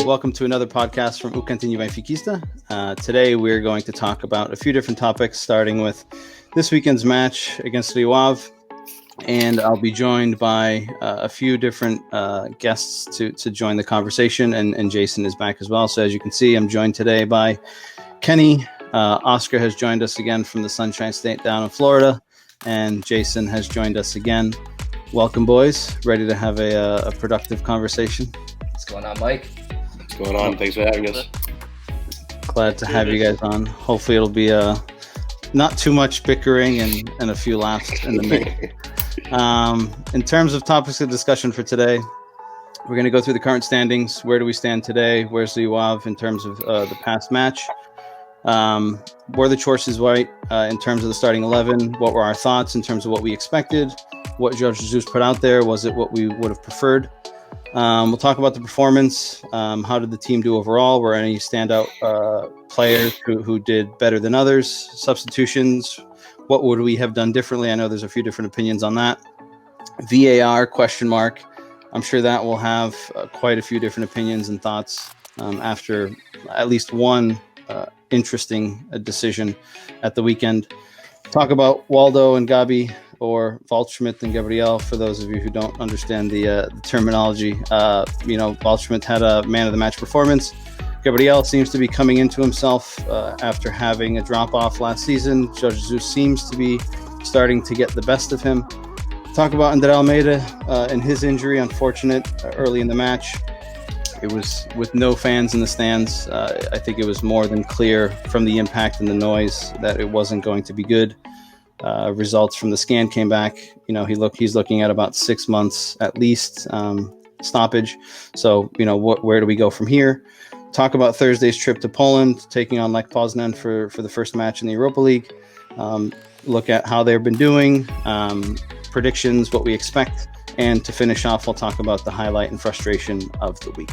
Welcome to another podcast from Cantinho Benfiquista. Today we're going to talk about a few different topics, starting with this weekend's match against Rio Ave, and I'll be joined by a few different guests to join the conversation, and Jason is back as well. So as you can see, I'm joined today by Kenny. Oscar has joined us again from the Sunshine State down in Florida, and Jason has joined us again. Welcome, boys. Ready to have a productive conversation? What's going on, Mike? What's going on? Thanks for having us. Glad to have you guys on. Hopefully it'll be not too much bickering and a few laughs in the mix. In terms of topics of discussion for today, we're going to go through the current standings. Where do we stand today? Where's Rio Ave in terms of the past match? Were the choices right in terms of the starting 11? What were our thoughts in terms of what we expected? What Jorge Jesus put out there? Was it what we would have preferred? We'll talk about the performance. How did the team do overall? Were any standout players who did better than others? Substitutions. What would we have done differently? I know there's a few different opinions on that. VAR question mark. I'm sure that will have quite a few different opinions and thoughts after at least one interesting decision at the weekend. Talk about Waldo and Gabby, or Waldschmidt and Gabriel, for those of you who don't understand the terminology. Waldschmidt had a man of the match performance. Gabriel seems to be coming into himself after having a drop-off last season. Jorge Jesus seems to be starting to get the best of him. Talk about André Almeida and his injury, unfortunate early in the match. It was with no fans in the stands. I think it was more than clear from the impact and the noise that it wasn't going to be good. Results from the scan came back. He's looking at about 6 months at least stoppage. So, where do we go from here? Talk about Thursday's trip to Poland, taking on Poznan for the first match in the Europa League. Look at how they've been doing, predictions, what we expect. And to finish off, we'll talk about the highlight and frustration of the week.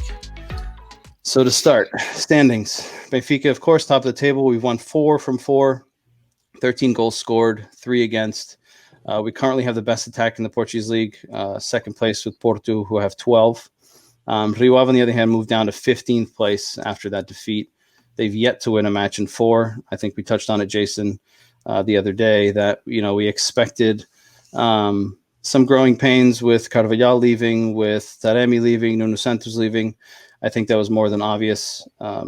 So to start, standings. Benfica, of course, top of the table. We've won 4 from 4, 13 goals scored, 3 against. We currently have the best attack in the Portuguese league, second place with Porto, who have 12. Rio Ave, on the other hand, moved down to 15th place after that defeat. They've yet to win a match in 4. I think we touched on it, Jason, the other day, that we expected some growing pains with Carvalhal leaving, with Taremi leaving, Nuno Santos leaving. I think that was more than obvious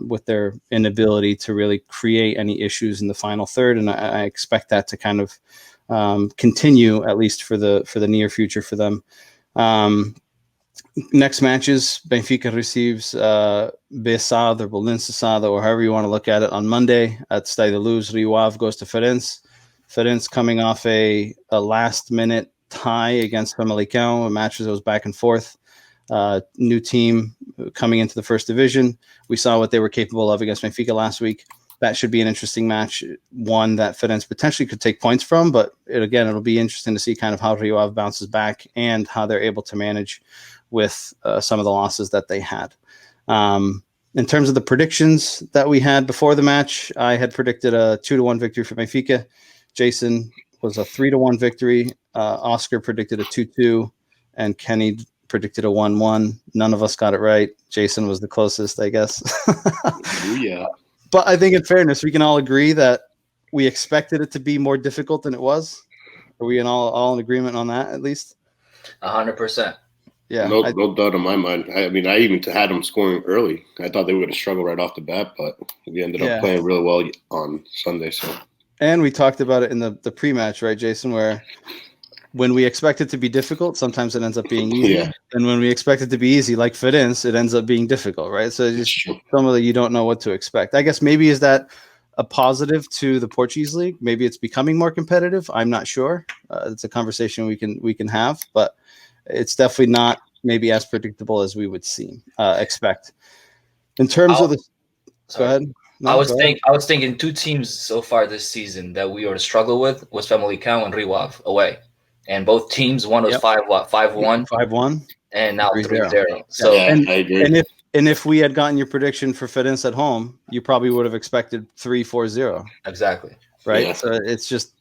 with their inability to really create any issues in the final third, and I expect that to kind of continue, at least for the near future for them. Next matches, Benfica receives Bessade or Belenenses, or however you want to look at it, on Monday at Estádio da Luz. Rio Ave goes to Ferenc coming off a last-minute tie against Famalicão, a match that was back and forth. New team coming into the first division. We saw what they were capable of against Benfica last week. That should be an interesting match, one that Ferenc potentially could take points from, but it'll be interesting to see kind of how Rio Ave bounces back and how they're able to manage with some of the losses that they had. In terms of the predictions that we had before the match, I had predicted a 2-1 victory for Benfica. Jason was a 3-1 victory. Oscar predicted a 2-2, and Kenny predicted a 1-1. None of us got it right. Jason was the closest, I guess. Yeah. But I think in fairness, we can all agree that we expected it to be more difficult than it was. Are we all in agreement on that, at least? 100%. Yeah. No doubt in my mind. I even had them scoring early. I thought they would have struggled right off the bat, but we ended up playing really well on Sunday. So. And we talked about it in the pre-match, right, Jason, where when we expect it to be difficult, sometimes it ends up being easy. Yeah. And when we expect it to be easy, like Ferenc, it ends up being difficult, right? So it's just some of you don't know what to expect. I guess maybe is that a positive to the Portuguese league? Maybe it's becoming more competitive. I'm not sure. It's a conversation we can have, but it's definitely not maybe as predictable as we would expect. In terms of the – go ahead. No, I was thinking 2 teams so far this season that we were to struggle with was Famalicão and Rio Ave away. And both teams, one was 5-1? 5-1. And now 3-0. So I agree. And if we had gotten your prediction for Ferenc at home, you probably would have expected 3-4-0. Exactly. Right? Yeah. So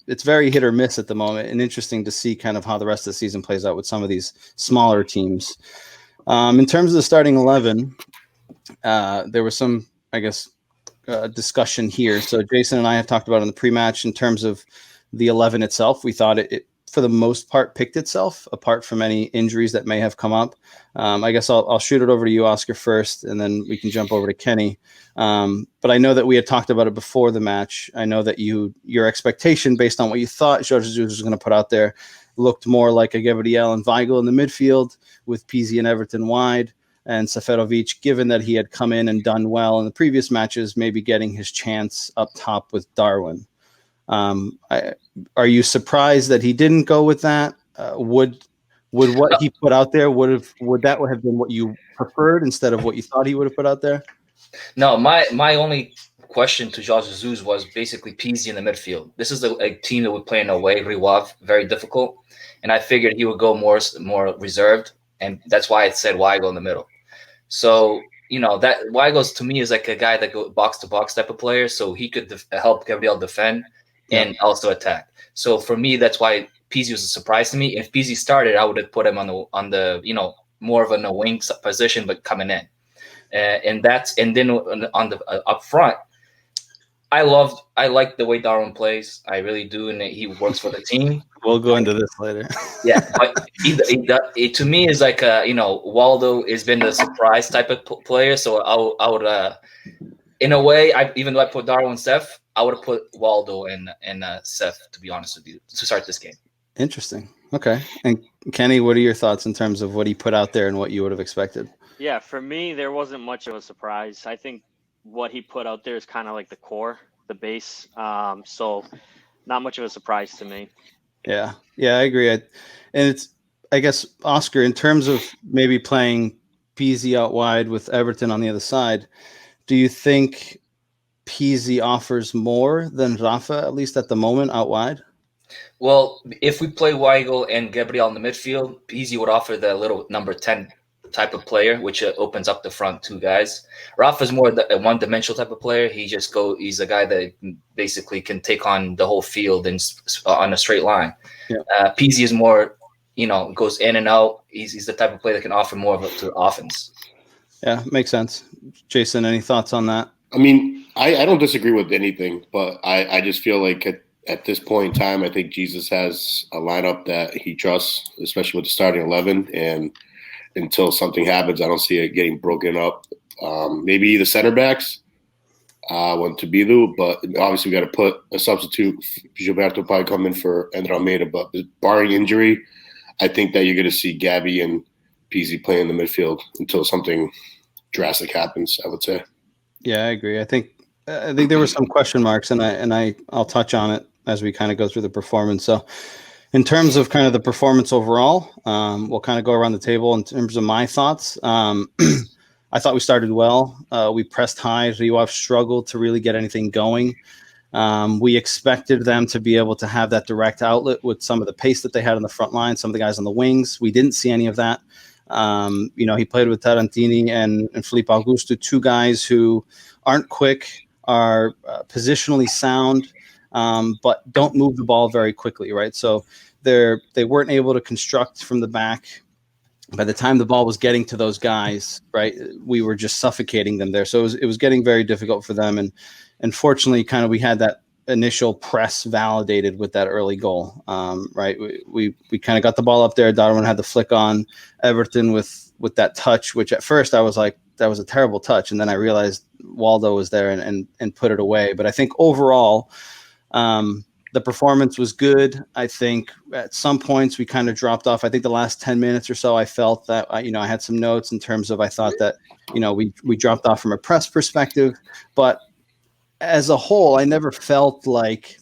it's very hit or miss at the moment, and interesting to see kind of how the rest of the season plays out with some of these smaller teams. In terms of the starting 11, there was some, I guess, discussion here. So Jason and I have talked about in the pre-match in terms of the 11 itself. We thought it for the most part picked itself, apart from any injuries that may have come up. I guess I'll shoot it over to you, Oscar, first, and then we can jump over to Kenny. But I know that we had talked about it before the match. I know that your expectation based on what you thought Jorge Jesus was going to put out there looked more like a Gabriel and Weigl in the midfield with Pizzi and Everton wide, and Seferovic, given that he had come in and done well in the previous matches, maybe getting his chance up top with Darwin. Are you surprised that he didn't go with that? Would what he put out there would that have been what you preferred instead of what you thought he would have put out there? No, my only question to Jorge Jesus was basically Pizzi in the midfield. This is a team that would play in away, Rio Ave, very difficult, and I figured he would go more reserved, and that's why I said Weigl in the middle. So that Weigl to me is like a guy that go box to box type of player, so he could help Gabriel defend and also attack. So for me, that's why Pizzi was a surprise to me. If Pizzi started, I would have put him on the more of a wing position, but coming in, and then on the up front, I like the way Darwin plays. I really do, and he works for the team. We'll go into this later. Yeah, but he to me is like Waldo has been the surprise type of player. So I would in a way, even though I put Darwin and Seth, I would have put Waldo and Seth, to be honest with you, to start this game. Interesting. Okay. And Kenny, what are your thoughts in terms of what he put out there and what you would have expected? Yeah, for me, there wasn't much of a surprise. I think what he put out there is kind of like the core, the base. So not much of a surprise to me. Yeah, I agree. And it's, I guess, Oscar, in terms of maybe playing Pizzi out wide with Everton on the other side, do you think Pizzi offers more than Rafa, at least at the moment, out wide? Well, if we play Weigl and Gabriel in the midfield, Pizzi would offer the little number 10 type of player, which opens up the front two guys. Rafa's more a one-dimensional type of player. He's a guy that basically can take on the whole field and on a straight line. Yeah. Pizzi is more, goes in and out. He's the type of player that can offer more of it to offense. Yeah, makes sense. Jason, any thoughts on that? I mean, I don't disagree with anything, but I just feel like at this point in time, I think Jesus has a lineup that he trusts, especially with the starting 11. And until something happens, I don't see it getting broken up. Maybe the center backs want to be Bilu, but obviously we got to put a substitute. Gilberto probably come in for André Almeida, but barring injury, I think that you're going to see Gabby and Pizzi play in the midfield until something drastic happens, I would say. Yeah, I agree. I think there were some question marks, and I'll touch on it as we kind of go through the performance. So in terms of kind of the performance overall, we'll kind of go around the table in terms of my thoughts. I thought we started well. We pressed high. Rio Ave struggled to really get anything going. We expected them to be able to have that direct outlet with some of the pace that they had on the front line, some of the guys on the wings. We didn't see any of that. He played with Tarantini and Felipe Augusto, two guys who aren't quick, are positionally sound, but don't move the ball very quickly, right? So they weren't able to construct from the back. By the time the ball was getting to those guys, right, we were just suffocating them there. So it was getting very difficult for them. And unfortunately, kind of we had that initial press validated with that early goal, right? We kind of got the ball up there. Darwin had the flick on Everton with that touch, which at first I was like, that was a terrible touch. And then I realized Waldo was there and put it away. But I think overall, the performance was good. I think at some points we kind of dropped off. I think the last 10 minutes or so, I felt that, I had some notes in terms of, I thought that, we dropped off from a press perspective, but as a whole, I never felt like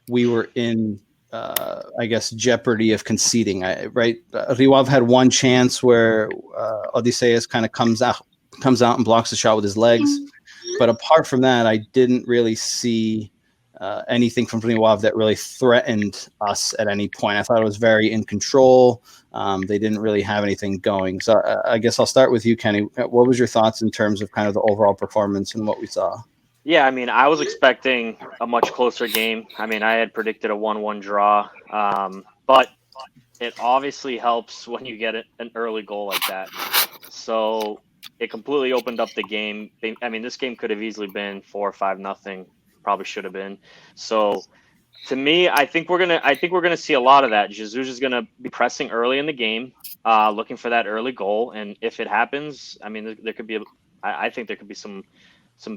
we were in, jeopardy of conceding. Right? Rio Ave had one chance where Odysseus kind of comes out and blocks the shot with his legs. But apart from that, I didn't really see anything from Rio Ave that really threatened us at any point. I thought it was very in control. They didn't really have anything going. So I guess I'll start with you, Kenny. What was your thoughts in terms of kind of the overall performance and what we saw? Yeah, I mean, I was expecting a much closer game. I mean, I had predicted a 1-1 draw, but it obviously helps when you get an early goal like that. So it completely opened up the game. I mean, this game could have easily been 4 or 5-0. Probably should have been. So to me, I think we're gonna see a lot of that. Jesus is gonna be pressing early in the game, looking for that early goal, and if it happens, I mean, there could be. I think there could be some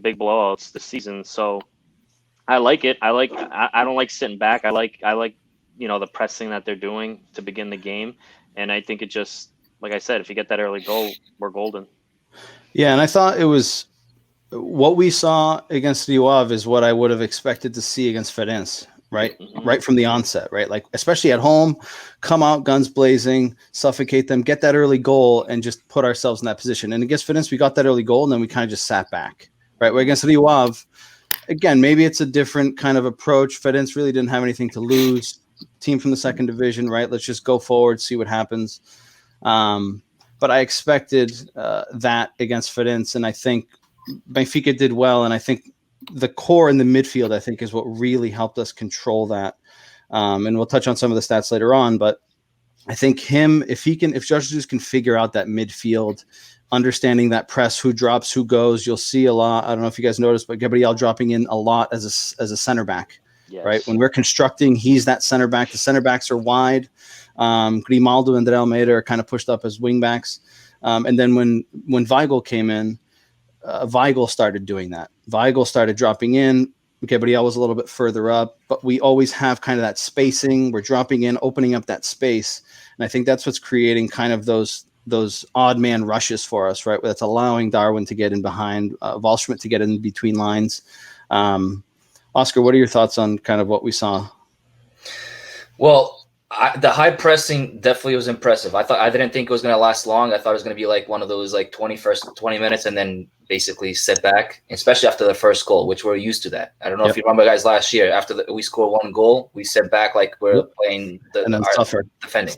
big blowouts this season. So I like it. I don't like sitting back. I like the pressing that they're doing to begin the game, and I think it just, like I said, if you get that early goal, we're golden. Yeah, and I thought it was what we saw against Rio Ave is what I would have expected to see against Ferenc, right? Mm-hmm. Right from the onset, right? Like, especially at home, come out guns blazing, suffocate them, get that early goal, and just put ourselves in that position. And against Ferenc, we got that early goal, and then we kind of just sat back, right? Where against Rio Ave, again, maybe it's a different kind of approach. Ferenc really didn't have anything to lose. Team from the second division, right? Let's just go forward, see what happens. But I expected that against Ferenc, and I think Benfica did well, and I think the core in the midfield, I think, is what really helped us control that. And we'll touch on some of the stats later on, but I think if Jorge Jesus can figure out that midfield, understanding that press, who drops, who goes, you'll see a lot. I don't know if you guys noticed, but Gabriel dropping in a lot as a center back, Yes. right? When we're constructing, he's that center back. The center backs are wide. Grimaldo and Almeida are kind of pushed up as wing backs. And then when Weigl came in, Weigl started doing that. Weigl started dropping in. Gabriel was a little bit further up, but we always have kind of that spacing. We're dropping in, opening up that space. And I think that's what's creating kind of those odd man rushes for us, right? That's allowing Darwin to get in behind, Waldschmidt to get in between lines. Oscar, what are your thoughts on kind of what we saw? Well, the high pressing definitely was impressive. I didn't think it was going to last long. I thought it was going to be like one of those like 20 minutes and then basically sit back, especially after the first goal, which we're used to that. I don't know if you remember, guys, last year after we scored one goal, we sit back like we're playing our defending.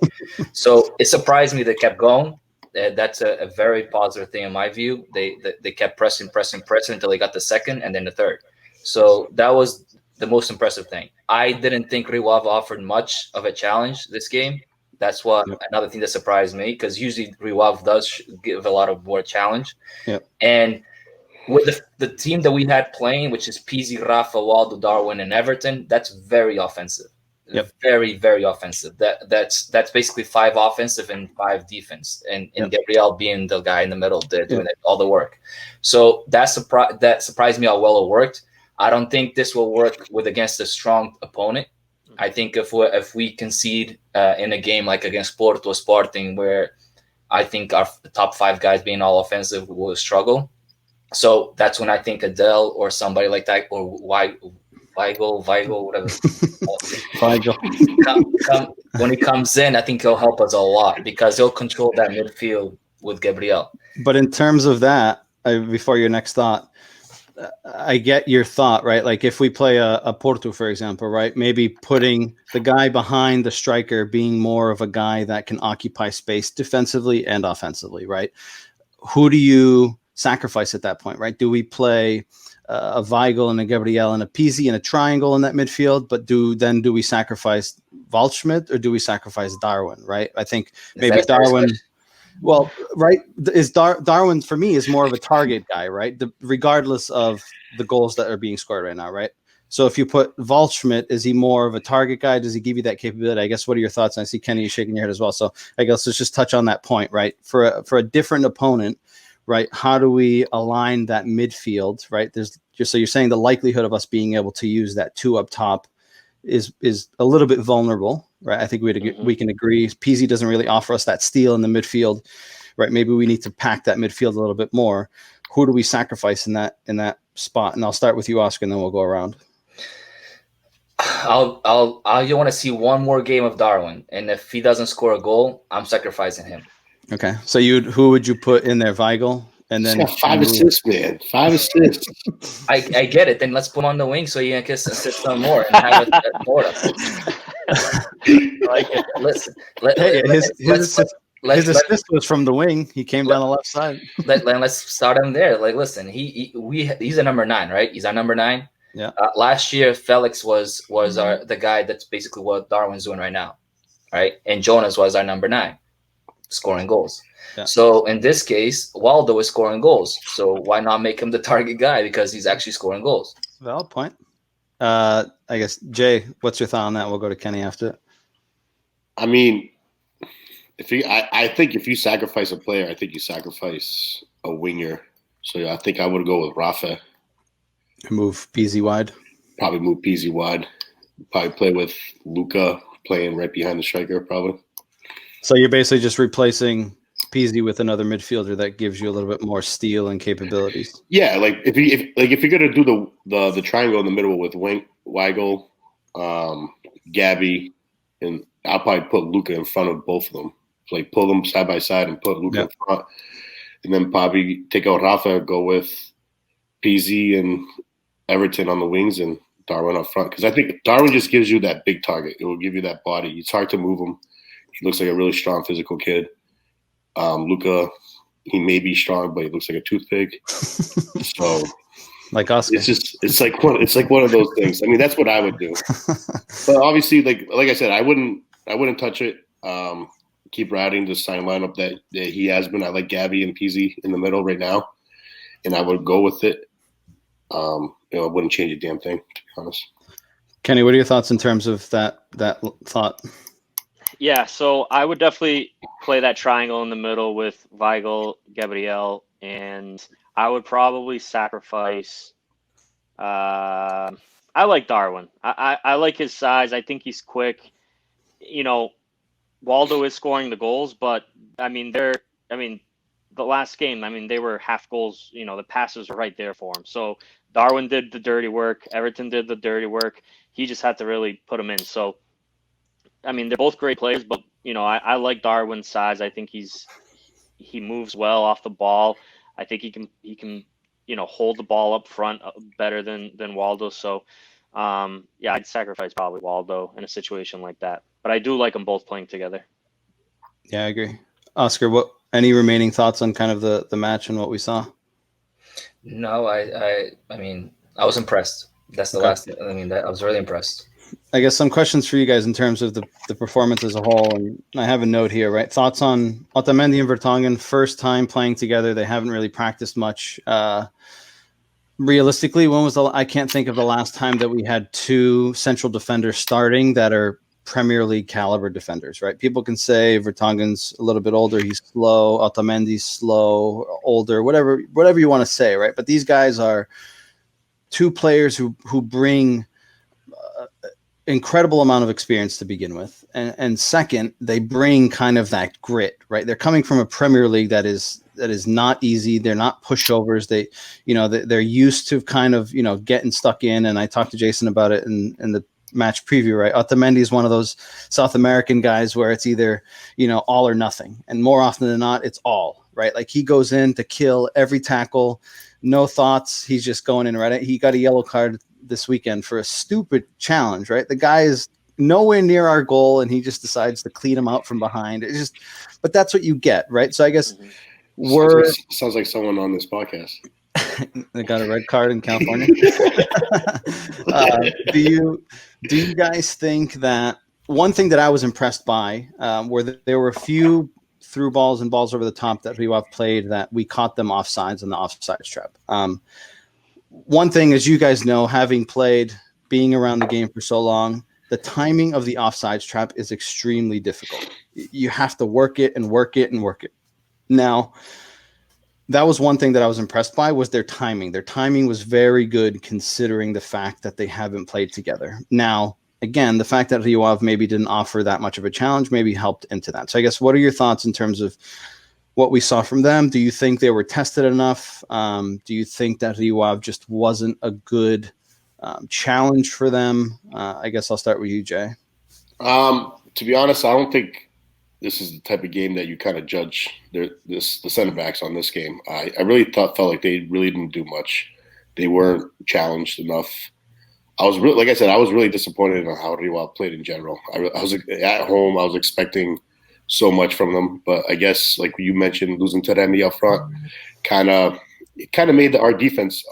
So it surprised me they kept going. That's a very positive thing in my view. They kept pressing until they got the second and then the third. So that was the most impressive thing. I didn't think Rio Ave offered much of a challenge this game. That's another thing that surprised me, because usually Rio Ave does give a lot of more challenge. Yep. And with the team that we had playing, which is Pizzi, Rafa, Waldo, Darwin, and Everton, that's very offensive. Yep. Very, very offensive. That's basically 5 offensive and 5 defense, and Gabriel being the guy in the middle, doing all the work. So that surprised me how well it worked. I don't think this will work against a strong opponent. I think if we concede in a game like against Porto, Sporting, where I think our top 5 guys being all offensive will struggle. So that's when I think Adele or somebody like that, or Weigl, whatever. When he comes in, I think he'll help us a lot because he'll control that midfield with Gabriel. But in terms of that, before your next thought, I get your thought, right? Like if we play a Porto, for example, right? Maybe putting the guy behind the striker being more of a guy that can occupy space defensively and offensively, right? Who do you sacrifice at that point, right? Do we play a Weigl and a Gabriel and a Pizzi in a triangle in that midfield? But do we sacrifice Waldschmidt or do we sacrifice Darwin, right? I think maybe Darwin... Well, right, Darwin for me is more of a target guy, right? Regardless of the goals that are being scored right now, right? So if you put Waldschmidt, is he more of a target guy? Does he give you that capability? I guess, what are your thoughts? And I see Kenny shaking your head as well. So I guess let's just touch on that point, right? For a different opponent, right? How do we align that midfield, right? So you're saying the likelihood of us being able to use that 2 up top is a little bit vulnerable, right? I think we can agree. Pizzi doesn't really offer us that steal in the midfield, right? Maybe we need to pack that midfield a little bit more. Who do we sacrifice in that spot? And I'll start with you, Oscar, and then we'll go around. You want to see one more game of Darwin, and if he doesn't score a goal, I'm sacrificing him. Okay, so who would you put in there? Weigl? And then he's got 5 assists, man. 5 assists. I get it. Then let's put him on the wing so he can assist some more and have it more. Like it. Listen, his assist was from the wing. He came down the left side. Let's start him there. Like, listen, he's a number 9, right? He's our number 9. Yeah. Last year, Felix was the guy that's basically what Darwin's doing right now, right? And Jonas was our number 9. scoring goals. Yeah. So in this case, Waldo is scoring goals. So why not make him the target guy, because he's actually scoring goals? Valid point. I guess, Jay, what's your thought on that? We'll go to Kenny after. I mean, I think if you sacrifice a player, I think you sacrifice a winger. So yeah, I think I would go with Rafa. Move PZ wide. Probably move PZ wide. Probably play with Luka playing right behind the striker, probably. So you're basically just replacing PZ with another midfielder that gives you a little bit more steel and capabilities. Yeah, like if you're gonna do the triangle in the middle with Weigl, Gabby, and I'll probably put Luka in front of both of them. Like pull them side by side and put Luka in front, and then probably take out Rafa, go with PZ and Everton on the wings and Darwin up front. Because I think Darwin just gives you that big target. It will give you that body. It's hard to move him. He looks like a really strong physical kid. Luka, he may be strong, but he looks like a toothpick. So, like Oscar, it's like one of those things. I mean, that's what I would do. But obviously, like I said, I wouldn't touch it. Keep riding the starting lineup that he has been. I like Gabby and PZ in the middle right now, and I would go with it. I wouldn't change a damn thing, to be honest. Kenny, what are your thoughts in terms of that thought? Yeah, so I would definitely play that triangle in the middle with Weigl, Gabriel, and I would probably sacrifice. I like Darwin. I like his size. I think he's quick. Waldo is scoring the goals, but the last game, they were half goals. The passes are right there for him. So Darwin did the dirty work. Everton did the dirty work. He just had to really put them in. So, they're both great players, but I like Darwin's size. I think he moves well off the ball. I think he can hold the ball up front better than Waldo. So, I'd sacrifice probably Waldo in a situation like that. But I do like them both playing together. Yeah, I agree. Oscar, any remaining thoughts on kind of the match and what we saw? No, I was impressed. That's the last. I was really impressed. I guess some questions for you guys in terms of the performance as a whole, and I have a note here, right? Thoughts on Otamendi and Vertonghen, first time playing together. They haven't really practiced much. Realistically, I can't think of the last time that we had two central defenders starting that are Premier League caliber defenders, right? People can say Vertonghen's a little bit older, he's slow, Otamendi's slow, older, whatever you want to say, right? But these guys are two players who bring incredible amount of experience to begin with, and second, they bring kind of that grit, right? They're coming from a Premier League that is not easy. They're not pushovers. They're used to kind of getting stuck in. And I talked to Jason about it in the match preview, right? Otamendi is one of those South American guys where it's either all or nothing, and more often than not, it's all, right? Like he goes in to kill every tackle, no thoughts. He's just going in, right? He got a yellow card this weekend for a stupid challenge, right? The guy is nowhere near our goal and he just decides to clean him out from behind. But that's what you get, right? So I guess sounds like someone on this podcast. They got a red card in California. Do you guys think that one thing that I was impressed by were that there were a few through balls and balls over the top that Rio Ave played that we caught them offsides in the offsides trap. One thing, as you guys know, being around the game for so long, the timing of the offsides trap is extremely difficult. You have to work it and work it and work it. Now, that was one thing that I was impressed by was their timing. Their timing was very good considering the fact that they haven't played together. Now, again, the fact that Rio Ave maybe didn't offer that much of a challenge maybe helped into that. So I guess what are your thoughts in terms of what we saw from them? Do you think they were tested enough? Do you think that Rio Ave just wasn't a good challenge for them? I guess I'll start with you, Jay. To be honest, I don't think this is the type of game that you kind of judge the center backs on this game. I really felt like they really didn't do much. They weren't challenged enough. I was really disappointed in how Rio Ave played in general. I was at home. I was expecting so much from them, but I guess like you mentioned, losing Taremi up front kind of made our defense,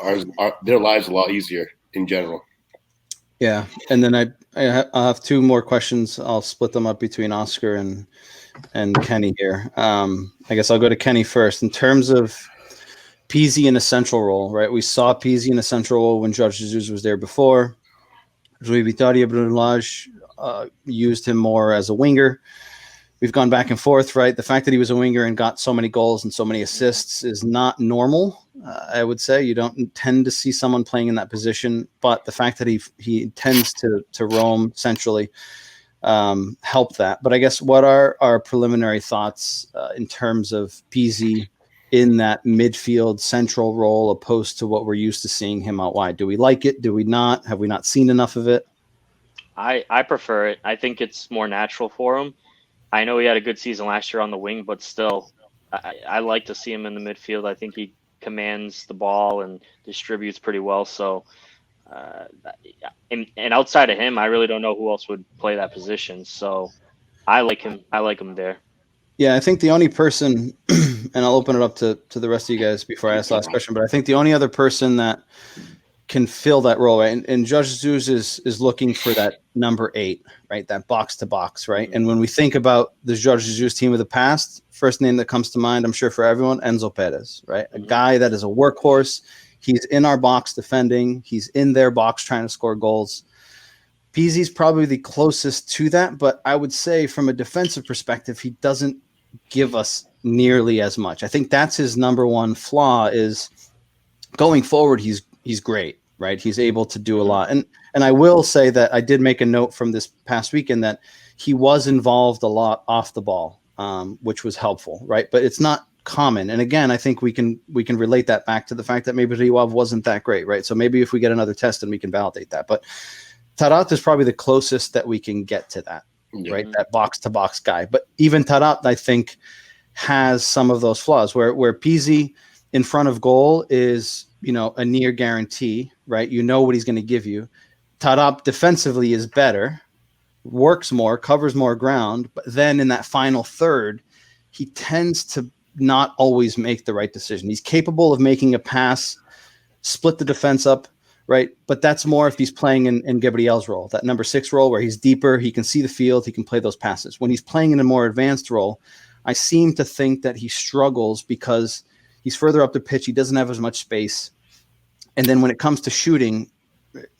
their lives a lot easier in general. Yeah, and then I'll have two more questions. I'll split them up between Oscar and and Kenny here. I guess I'll go to Kenny first. In terms of Pizzi in a central role, right? We saw Pizzi in a central role when Jorge Jesus was there before. Rui Vitória Brunelage used him more as a winger. We've gone back and forth, right? The fact that he was a winger and got so many goals and so many assists is not normal, I would say. You don't tend to see someone playing in that position, but the fact that he tends to roam centrally helped that. But I guess what are our preliminary thoughts in terms of Pizzi in that midfield central role opposed to what we're used to seeing him out wide? Do we like it? Do we not? Have we not seen enough of it? I prefer it. I think it's more natural for him. I know he had a good season last year on the wing, but still, I like to see him in the midfield. I think he commands the ball and distributes pretty well. So, and outside of him, I really don't know who else would play that position. So, I like him. I like him there. Yeah, I think the only person, and I'll open it up to the rest of you guys before I ask the last question, but I think the only other person that can fill that role, right? And Jorge Jesus is looking for that number 8, right? That box to box, right? And when we think about the Jorge Jesus team of the past, first name that comes to mind, I'm sure for everyone, Enzo Perez, right? A guy that is a workhorse. He's in our box defending. He's in their box trying to score goals. Pizzi's probably the closest to that, but I would say from a defensive perspective, he doesn't give us nearly as much. I think that's his number one flaw is going forward, he's great, right? He's able to do a lot. And I will say that I did make a note from this past weekend that he was involved a lot off the ball, which was helpful, right? But it's not common. And again, I think we can relate that back to the fact that maybe Rio Ave wasn't that great, right? So maybe if we get another test, then we can validate that. But Tarat is probably the closest that we can get to that, right? That box-to-box guy. But even Tarat, I think, has some of those flaws where Pizzi in front of goal is, a near guarantee, right? You know what he's going to give you. Tarat defensively is better, works more, covers more ground, but then in that final third, he tends to not always make the right decision. He's capable of making a pass, split the defense up, right? But that's more if he's playing in Gabriel's role, that number 6 role where he's deeper, he can see the field, he can play those passes. When he's playing in a more advanced role, I seem to think that he struggles because he's further up the pitch, he doesn't have as much space. And then when it comes to shooting,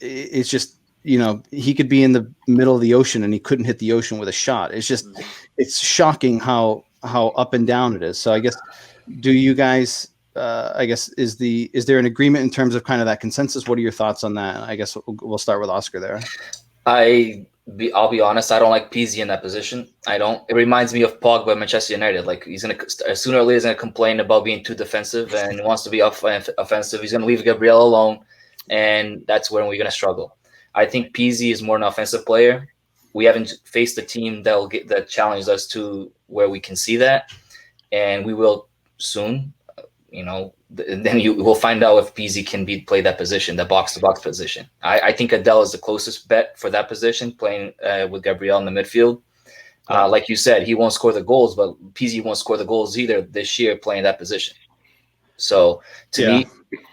it's just, he could be in the middle of the ocean and he couldn't hit the ocean with a shot. It's just, it's shocking how up and down it is. So I guess, do you guys, is there an agreement in terms of kind of that consensus? What are your thoughts on that? I guess we'll start with Oscar there. I'll be honest, I don't like Pizzi in that position. I don't. It reminds me of Pogba at Manchester United. Like, he's going to, sooner or later, he's going to complain about being too defensive and wants to be offensive. He's going to leave Gabriel alone, and that's when we're going to struggle. I think Pizzi is more an offensive player. We haven't faced a team that challenged us to where we can see that, and we will soon. Then you will find out if Pizzi can play that position, that box-to-box position. I think Adele is the closest bet for that position, playing with Gabriel in the midfield. Like you said, he won't score the goals, but Pizzi won't score the goals either this year playing that position. So to me,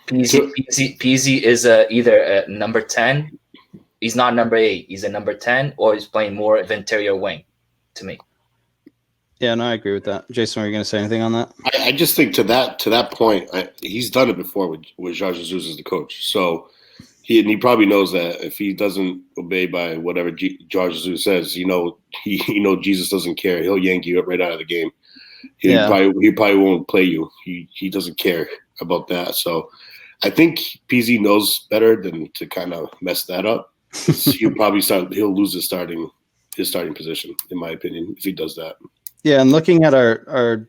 Pizzi is either a number 10. He's not number 8. He's a number 10, or he's playing more of interior wing to me. Yeah, no, I agree with that. Jason, are you going to say anything on that? I just think to that point, he's done it before with Jorge Jesus as the coach. So he probably knows that if he doesn't obey by whatever Jorge Jesus says, he Jesus doesn't care. He'll yank you right out of the game. He probably won't play you. He doesn't care about that. So I think Pizzi knows better than to kind of mess that up. He'll lose his starting position, in my opinion, if he does that. Yeah, and looking at our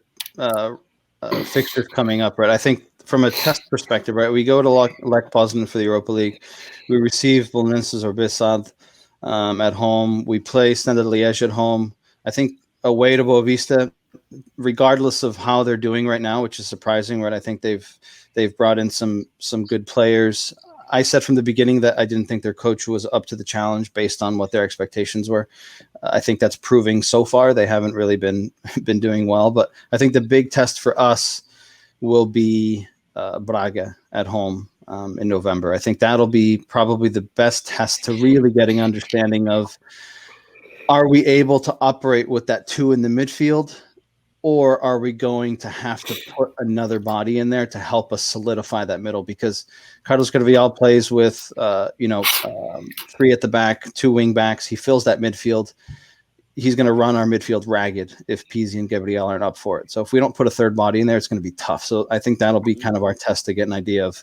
fixtures coming up, right? I think from a test perspective, right, we go to Lech Poznan for the Europa League. We receive Belenenses or Bissad at home. We play Standard Liège at home. I think away to Boavista, regardless of how they're doing right now, which is surprising, right? I think they've brought in some good players. I said from the beginning that I didn't think their coach was up to the challenge based on what their expectations were. I think that's proving so far. They haven't really been doing well, but I think the big test for us will be Braga at home in November. I think that'll be probably the best test to really getting understanding of are we able to operate with that 2 in the midfield, or are we going to have to put another body in there to help us solidify that middle? Because Carlos Carvajal plays with 3 at the back, 2 wing backs. He fills that midfield. He's going to run our midfield ragged if Pizzi and Gabriel aren't up for it. So if we don't put a third body in there, it's going to be tough. So I think that'll be kind of our test to get an idea of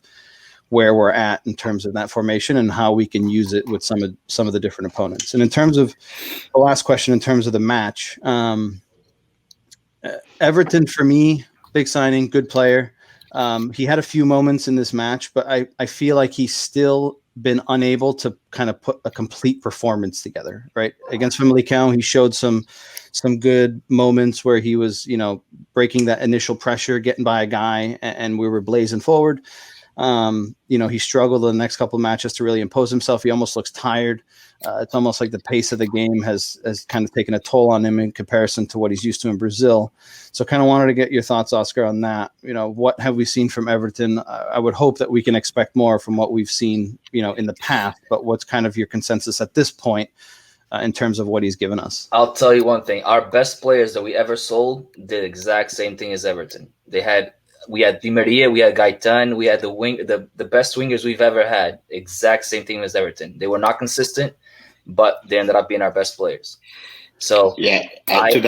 where we're at in terms of that formation and how we can use it with some of the different opponents. And in terms of the last question, in terms of the match, Everton for me, big signing, good player. He had a few moments in this match, but I feel like he's still been unable to kind of put a complete performance together, right? Against Famalicão, he showed some good moments where he was, breaking that initial pressure, getting by a guy, and we were blazing forward. He struggled in the next couple of matches to really impose himself. He almost looks tired. It's almost like the pace of the game has kind of taken a toll on him in comparison to what he's used to in Brazil. So kind of wanted to get your thoughts, Oscar, on that. What have we seen from Everton? I would hope that we can expect more from what we've seen, in the past, but what's kind of your consensus at this point in terms of what he's given us? I'll tell you one thing. Our best players that we ever sold did the exact same thing as Everton. We had Di Maria, we had Gaetan, we had the best wingers we've ever had. Exact same thing as Everton. They were not consistent, but they ended up being our best players. So yeah, I give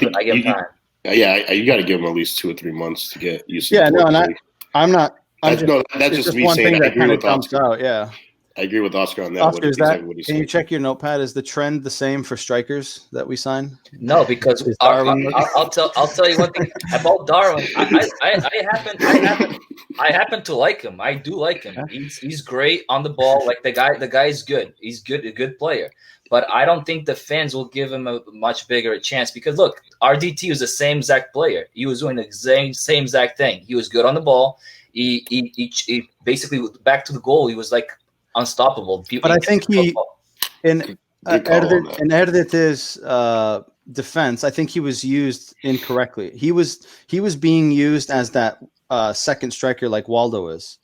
him time. Yeah, you got to give him at least 2 or 3 months to get used to. Yeah, no, and I'm not. That's just me saying I agree with Oscar. Out, yeah. I agree with Oscar on that. Oscar, can you check your notepad? Is the trend the same for strikers that we sign? No, because I'll tell you one thing about Darwin. I happen to like him. I do like him. He's great on the ball. Like the guy is good. He's good, a good player. But I don't think the fans will give him a much bigger chance because look, RDT was the same exact player. He was doing the same exact thing. He was good on the ball. He basically back to the goal. He was like unstoppable. But I think in Erdit's defense, I think he was used incorrectly. He was being used as that second striker like Waldo is,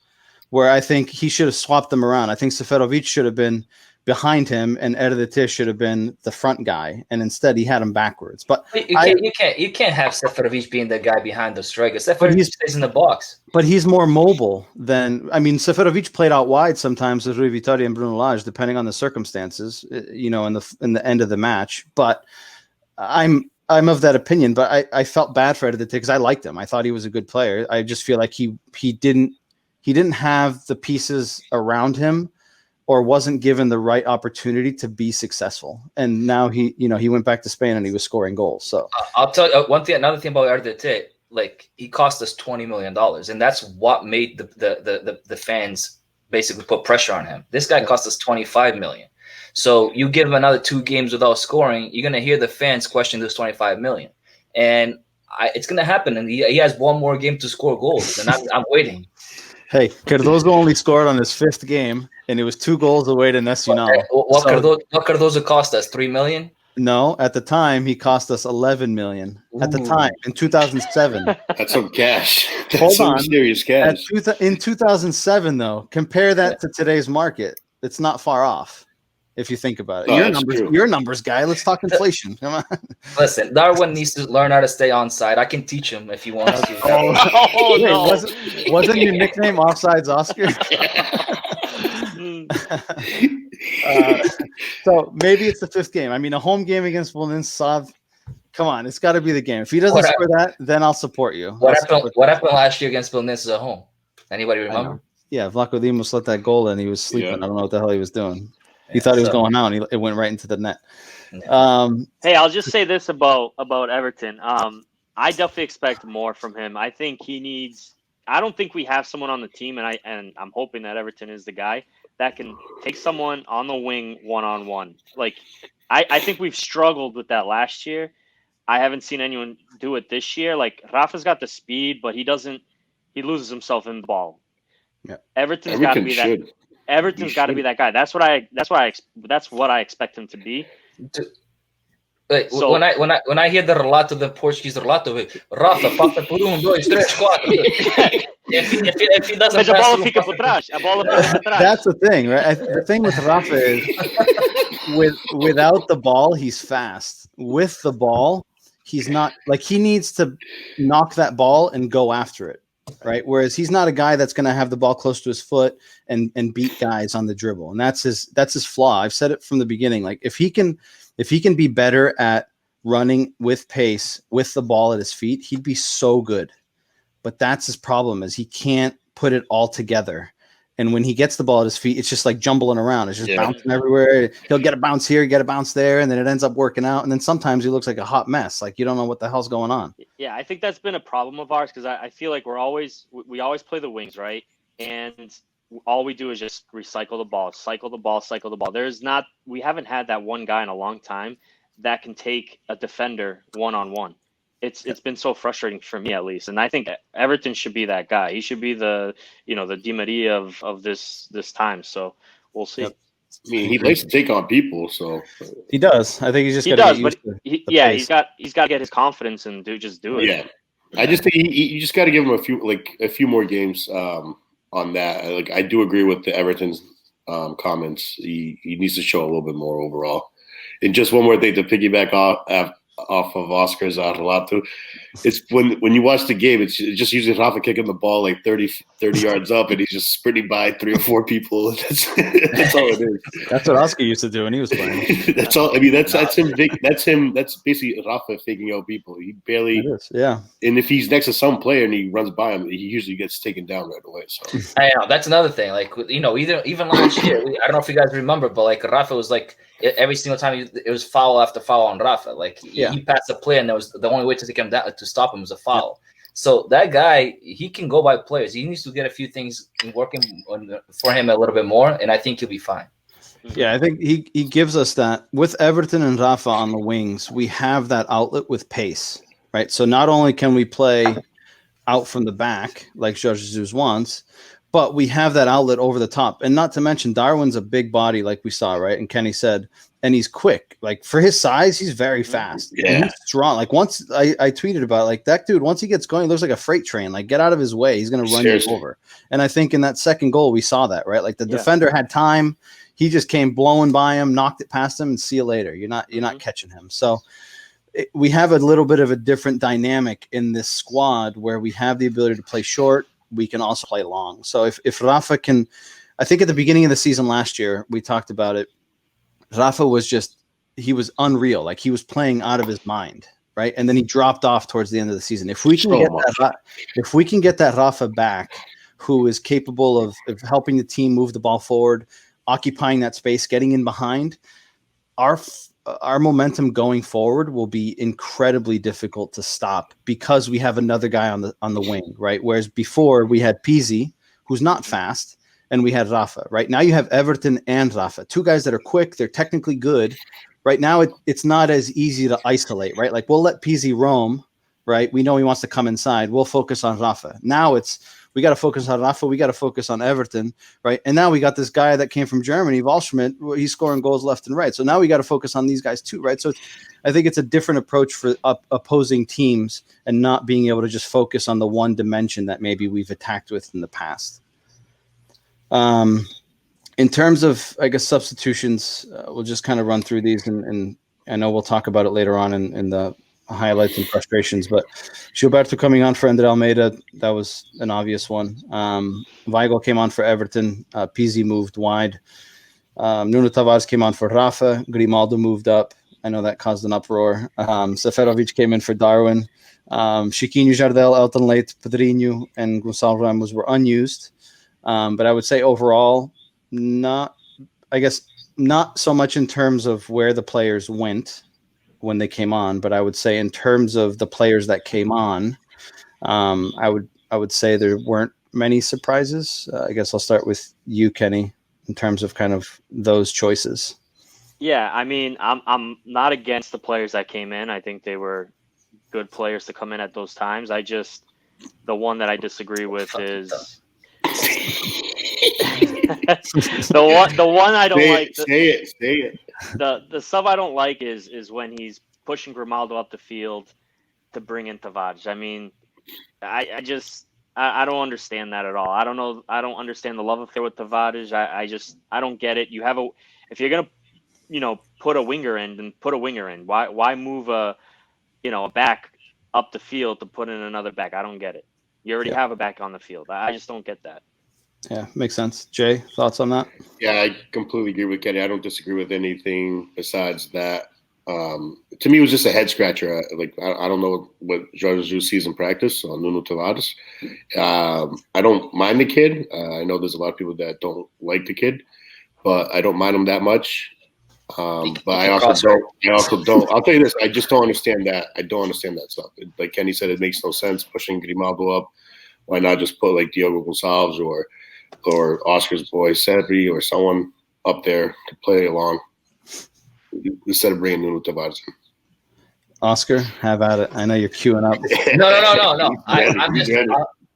where I think he should have swapped them around. I think Seferovic should have been behind him and Erdit should have been the front guy, and instead he had him backwards. But you can't have Seferovic being the guy behind the striker. Seferovic stays in the box. But he's more mobile than Seferovic played out wide sometimes with Rui Vitória and Bruno Lage, depending on the circumstances, in the end of the match. But I'm of that opinion. But I felt bad for Erdit because I liked him. I thought he was a good player. I just feel like he didn't have the pieces around him, or wasn't given the right opportunity to be successful. And now he went back to Spain and he was scoring goals. So I'll tell you another thing about Erdit. Like he cost us $20 million, and that's what made the fans basically put pressure on him. This guy cost us $25 million. So you give him another 2 games without scoring, you're gonna hear the fans question this $25 million, and it's gonna happen. And he has 1 more game to score goals, and I'm waiting. Hey, Cardozo only scored on his 5th game, and it was 2 goals away to Nacional. What Cardozo cost us? $3 million? No, at the time he cost us $11 million. At the time in 2007. That's some cash. That's Hold some on. serious cash. In 2007 though, compare that to today's market. It's not far off. If you think about it, your numbers guy. Let's talk inflation. Come on. Listen, Darwin needs to learn how to stay onside. I can teach him if he wants to. No. Wasn't your nickname Offsides Oscar? So maybe it's the 5th game. A home game against Belenenses. Come on, it's got to be the game. If he doesn't score that, then I'll support you. What happened last year against Belenenses at home? Anybody remember? Yeah, Vlaco Dimos let that goal and he was sleeping. Yeah. I don't know what the hell he was doing. He thought he was going out, and it went right into the net. Hey, I'll just say this about Everton. I definitely expect more from him. I think he needs. I don't think we have someone on the team, and I'm hoping that Everton is the guy that can take someone on the wing 1-on-1. Like I think we've struggled with that last year. I haven't seen anyone do it this year. Like Rafa's got the speed, but he doesn't. He loses himself in the ball. Yeah, Everton's got to be that. Everton's got to be that guy. That's what I expect him to be. Wait, So- when I hear the relato, the Portuguese relato, Rafa, passa por 1, 2, 3, 4. If he doesn't Mas a pass bola through, fica por trás. A bola fica por trás. That's the thing, right? The thing with Rafa is without the ball, he's fast. With the ball, he's not. Like, he needs to knock that ball and go after it, right? Whereas he's not a guy that's going to have the ball close to his foot and beat guys on the dribble, and that's his flaw. I've said it from the beginning. Like, if he can be better at running with pace with the ball at his feet, he'd be so good. But that's his problem, is he can't put it all together. And when he gets the ball at his feet, it's just like jumbling around. It's just bouncing everywhere. He'll get a bounce here, get a bounce there, and then it ends up working out. And then sometimes he looks like a hot mess. Like, you don't know what the hell's going on. Yeah, I think that's been a problem of ours because I feel like we always play the wings, right? And all we do is just recycle the ball, cycle the ball. We haven't had that one guy in a long time that can take a defender one-on-one. It's been so frustrating for me, at least. And I think Everton should be that guy. He should be the Di Maria of this time. So we'll see. I mean, he likes to take on people, so He does. I think he's just He got does, to but get used to he's got to get his confidence and do it. yeah. I just think you just got to give him a few more games on that. Like, I do agree with the Everton's comments. He needs to show a little bit more overall. And just one more thing to piggyback off of Oscar's relato. It's when you watch the game, it's just usually Rafa kicking the ball like 30 yards up, and he's just sprinting by 3 or 4 people. That's all it is. That's what Oscar used to do when he was playing. That's all. I mean, that's him. That's him. That's basically Rafa faking out people. He barely. Yeah. And if he's next to some player and he runs by him, he usually gets taken down right away. So I know that's another thing. Like, even last year, I don't know if you guys remember, but like Rafa was like every single time it was foul after foul on Rafa. Like he passed a play, and there was the only way to take him down to stop him was a foul. So that guy, he can go by players. He needs to get a few things working for him a little bit more, and I think he'll be fine. Yeah, I think he gives us that. With Everton and Rafa on the wings, we have that outlet with pace, right? So not only can we play out from the back like Jorge Jesus wants, but we have that outlet over the top. And not to mention, Darwin's a big body, like we saw, right? And Kenny said, and he's quick. Like, for his size, he's very fast. Yeah. And he's strong. Like, once I tweeted about it, like, that dude, once he gets going, he looks like a freight train. Like, get out of his way. He's going to run you over. And I think in that second goal, we saw that, right? Like, the defender had time. He just came blowing by him, knocked it past him, and see you later. You're not catching him. So we have a little bit of a different dynamic in this squad where we have the ability to play short. We can also play long. So if Rafa can, I think at the beginning of the season last year, we talked about it. Rafa was he was unreal. Like, he was playing out of his mind, right? And then he dropped off towards the end of the season. If we can get that Rafa back, who is capable of helping the team move the ball forward, occupying that space, getting in behind, our momentum going forward will be incredibly difficult to stop because we have another guy on the wing, right? Whereas before we had Pizzi, who's not fast, and we had Rafa. Right now you have Everton and Rafa, 2 guys that are quick. They're technically good. Right now it's not as easy to isolate, right? Like, we'll let Pizzi roam, right? We know he wants to come inside. We'll focus on Rafa. Now we got to focus on Rafa. We got to focus on Everton, right? And now we got this guy that came from Germany, Waldschmidt. He's scoring goals left and right. So now we got to focus on these guys too, right? So I think it's a different approach for opposing teams and not being able to just focus on the one dimension that maybe we've attacked with in the past. In terms of, I guess, substitutions, we'll just kind of run through these, and I know we'll talk about it later on in the highlights and frustrations, but Gilberto coming on for André Almeida, that was an obvious one. Weigl came on for Everton. Pizzi moved wide. Nuno Tavares came on for Rafa. Grimaldo moved up. I know that caused an uproar. Seferovic came in for Darwin. Chiquinho, Jardel, Elton Leite, Pedrinho, and Gonçalo Ramos were unused. But I would say overall, not so much in terms of where the players went when they came on, but I would say in terms of the players that came on, I would say there weren't many surprises. I guess I'll start with you, Kenny, in terms of kind of those choices. Yeah, I mean, I'm not against the players that came in. I think they were good players to come in at those times. The one that I disagree with is the one I don't like. Say it. The sub I don't like is when he's pushing Grimaldo up the field to bring in Tavares. I mean, I don't understand that at all. I don't know. I don't understand the love affair with Tavares. I don't get it. If you're gonna, put a winger in, then put a winger in. Why move a back up the field to put in another back? I don't get it. You already have a back on the field. I just don't get that. Yeah, makes sense. Jay, thoughts on that? Yeah, I completely agree with Kenny. I don't disagree with anything besides that. To me, it was just a head scratcher. I don't know what Jorge Jesus sees in practice on Nuno Tavares. I don't mind the kid. I know there's a lot of people that don't like the kid, but I don't mind him that much. But I also don't. I'll tell you this: I just don't understand that. I don't understand that stuff. Like Kenny said, it makes no sense pushing Grimaldo up. Why not just put like Diogo Gonçalves or Oscar's boy Sebri or someone up there to play along instead of bringing Nuno Tavares in? Oscar, have at it. I know you're queuing up. No.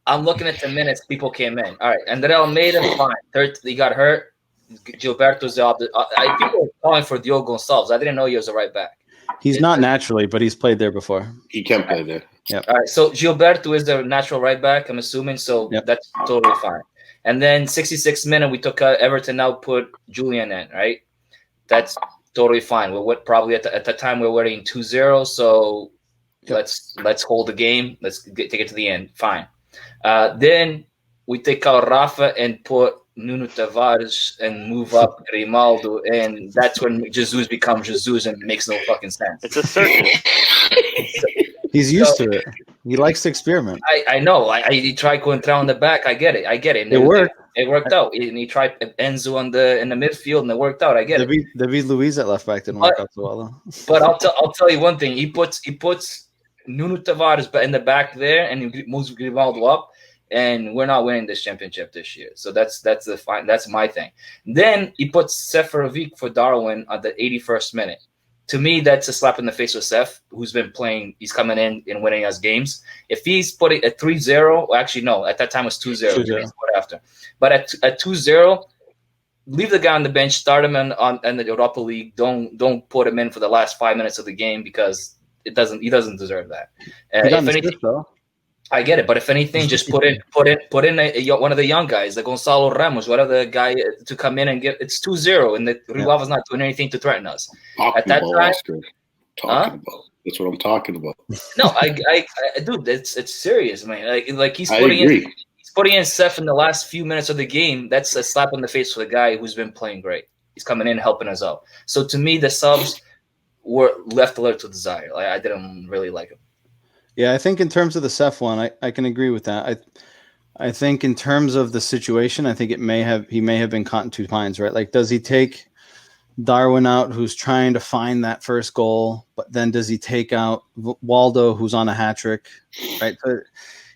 I'm looking at the minutes people came in. All right, André Almeida, fine. Third, he got hurt. Gilberto's out. People were calling for Diogo Gonçalves. I didn't know he was a right back. He's not naturally, but he's played there before. He can play there. Yep. All right, so Gilberto is the natural right back, I'm assuming, so that's totally fine. And then 66 minute, we took Everton out, put Julian in, right? That's totally fine. We're probably at the time we're winning 2-0, so let's hold the game. Let's take it to the end. Fine. Then we take out Rafa and put Nuno Tavares and move up Grimaldo, and that's when Jesus becomes Jesus and makes no fucking sense. It's a circus. He's used to it. He likes to experiment. I know. He tried Coentrão on the back. I get it. And it worked. It worked out. And he tried Enzo in the midfield, and it worked out. I get it. David Luiz at left back didn't work out so well, though. But I'll tell you one thing. He puts Nuno Tavares in the back there, and he moves Grimaldo up. And we're not winning this championship this year. So that's my thing. Then he puts Seferovic for Darwin at the 81st minute. To me, that's a slap in the face with Seth, who's been playing. He's coming in and winning us games. If he's putting at 3-0, well, actually, no, at that time it was 2-0. After. But at 2-0, leave the guy on the bench, start him in the Europa League. Don't put him in for the last 5 minutes of the game because he doesn't deserve that. If anything, I get it, but if anything, just put in one of the young guys, like Gonçalo Ramos, whatever the guy to come in and get. It's 2-0, and the Rio Ave is not doing anything to threaten us. At that time, about. That's what I'm talking about. No, I dude, it's serious, man. Like he's putting in Seth in the last few minutes of the game. That's a slap in the face for the guy who's been playing great. He's coming in helping us out. So to me, the subs were left a little to desire. I didn't really like him. Yeah, I think in terms of the Seth one, I can agree with that. I think in terms of the situation, I think he may have been caught in two minds, right? Like, does he take Darwin out, who's trying to find that first goal, but then does he take out Waldo, who's on a hat trick, right? So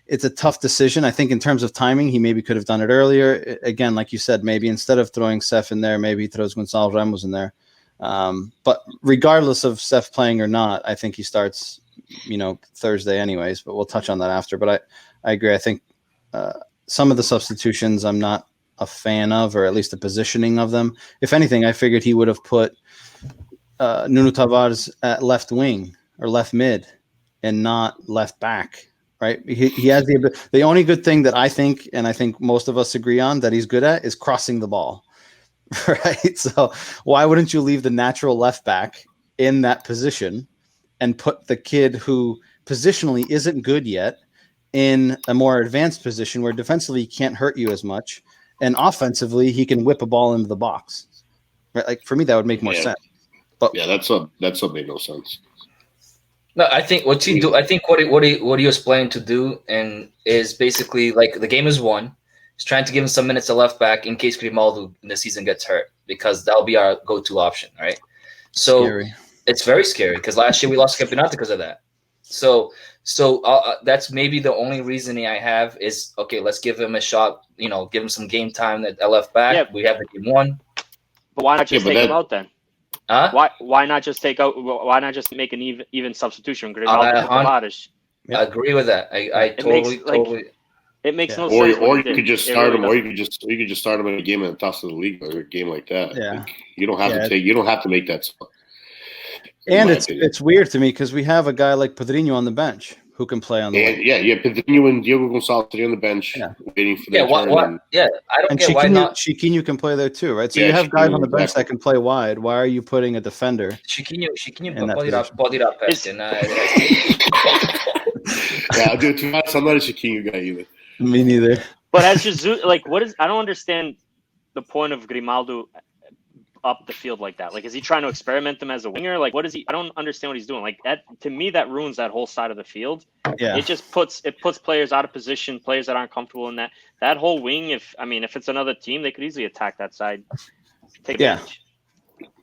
it's a tough decision. I think in terms of timing, he maybe could have done it earlier. Again, like you said, maybe instead of throwing Seth in there, maybe he throws Gonçalo Ramos in there. But regardless of Seth playing or not, I think he starts Thursday anyways, but we'll touch on that after. But I agree. I think some of the substitutions I'm not a fan of, or at least the positioning of them. If anything, I figured he would have put Nuno Tavares at left wing or left mid and not left back, right? He has the only good thing that I think, and I think most of us agree on, that he's good at is crossing the ball, right? So why wouldn't you leave the natural left back in that position and put the kid who positionally isn't good yet in a more advanced position where defensively he can't hurt you as much, and offensively he can whip a ball into the box, right? Like, for me, that would make more sense. But that's what made no sense. No, I think what he was planning to do and is basically like the game is won. He's trying to give him some minutes of left back in case Grimaldo in the season gets hurt, because that'll be our go-to option, right? So scary. It's very scary because last year we lost Campeonato because of that. So that's maybe the only reasoning I have is, okay, let's give him a shot. Give him some game time at left back. Yeah. We have the game won. But why not just take him out then? Huh? Why not just take out? Why not just make an even substitution? I agree with that. I totally. It makes no sense. Or you could just start him, or you could just start him in a game at the top of the league or a game like that. Yeah. Like, you don't have to make that. And it's weird to me because we have a guy like Pedrinho on the bench who can play on the wing. Yeah, Pedrinho and Diogo Gonçalves sitting on the bench waiting for their turn. I don't get Chiquinho, why not. Chiquinho can play there too, right? So you have guys on the bench that can play wide. Why are you putting a defender? Chiquinho pode ir a peste. Yeah, dude, to be honest, I'm not a Chiquinho guy either. Me neither. But as Jesus, like, I don't understand the point of Grimaldo up the field like that. Like, is he trying to experiment them as a winger? Like, what is he? I don't understand what he's doing. Like, that to me, that ruins that whole side of the field. Yeah, it just puts players out of position, players that aren't comfortable in that whole wing. If it's another team, they could easily attack that side. Take advantage.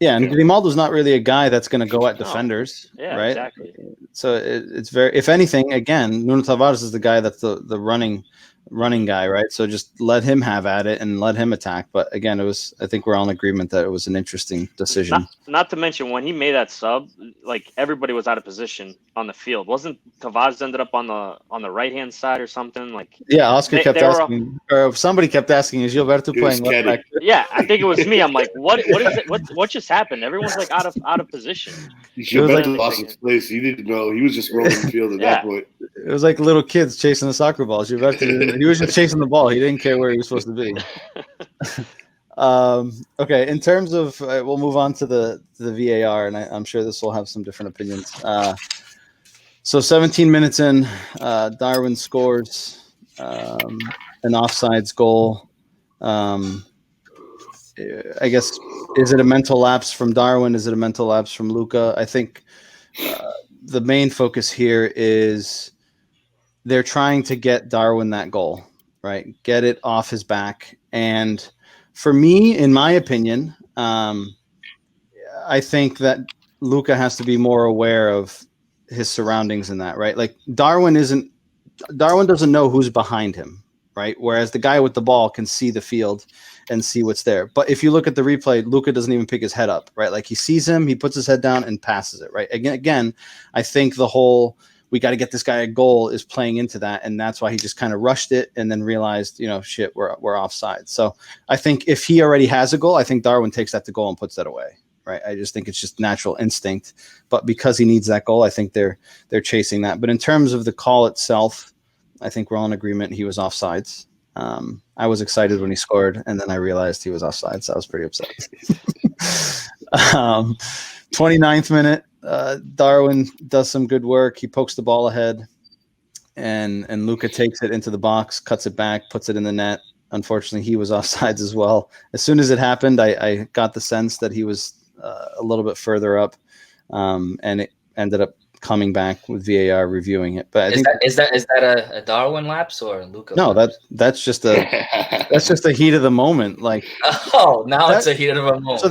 Yeah, and Grimaldo's not really a guy that's going to go at defenders, right? Exactly. So it's very, if anything, again, Nuno Tavares is the guy that's the running guy, right? So just let him have at it and let him attack. But again, I think we're all in agreement that it was an interesting decision. Not to mention when he made that sub, like everybody was out of position on the field. Wasn't Tavares ended up on the right hand side or something? Like Oscar kept asking, or somebody kept asking, is Gilberto playing left back? Yeah, I think it was me. I'm like, what is it? What just happened? Everyone's like out of position. Gilberto lost his place. He didn't know. He was just rolling the field at that point. It was like little kids chasing a soccer ball. Gilberto, he was just chasing the ball. He didn't care where he was supposed to be. Okay, in terms of, we'll move on to the VAR, and I'm sure this will have some different opinions. So 17 minutes in, Darwin scores an offsides goal. I guess, is it a mental lapse from Darwin? Is it a mental lapse from Luka? I think the main focus here is they're trying to get Darwin that goal, right? Get it off his back. And for me, in my opinion, I think that Luka has to be more aware of his surroundings in that, right? Like Darwin doesn't know who's behind him, right? Whereas the guy with the ball can see the field and see what's there. But if you look at the replay, Luka doesn't even pick his head up, right? Like he sees him, he puts his head down and passes it, right? Again, I think the whole we got to get this guy a goal is playing into that, and that's why he just kind of rushed it and then realized, shit, we're offside. So I think if he already has a goal, I think Darwin takes that to goal and puts that away, right? I just think it's just natural instinct. But because he needs that goal, I think they're chasing that. But in terms of the call itself, I think we're all in agreement he was offsides. I was excited when he scored, and then I realized he was offside, so I was pretty upset. 29th minute, Darwin does some good work. He pokes the ball ahead, and Luka takes it into the box, cuts it back, puts it in the net. Unfortunately, he was offsides as well. As soon as it happened, I got the sense that he was a little bit further up, and it ended up coming back with VAR reviewing it. But I think is that a Darwin lapse or Luka? No, that's just a heat of the moment. Like it's a heat of the moment. So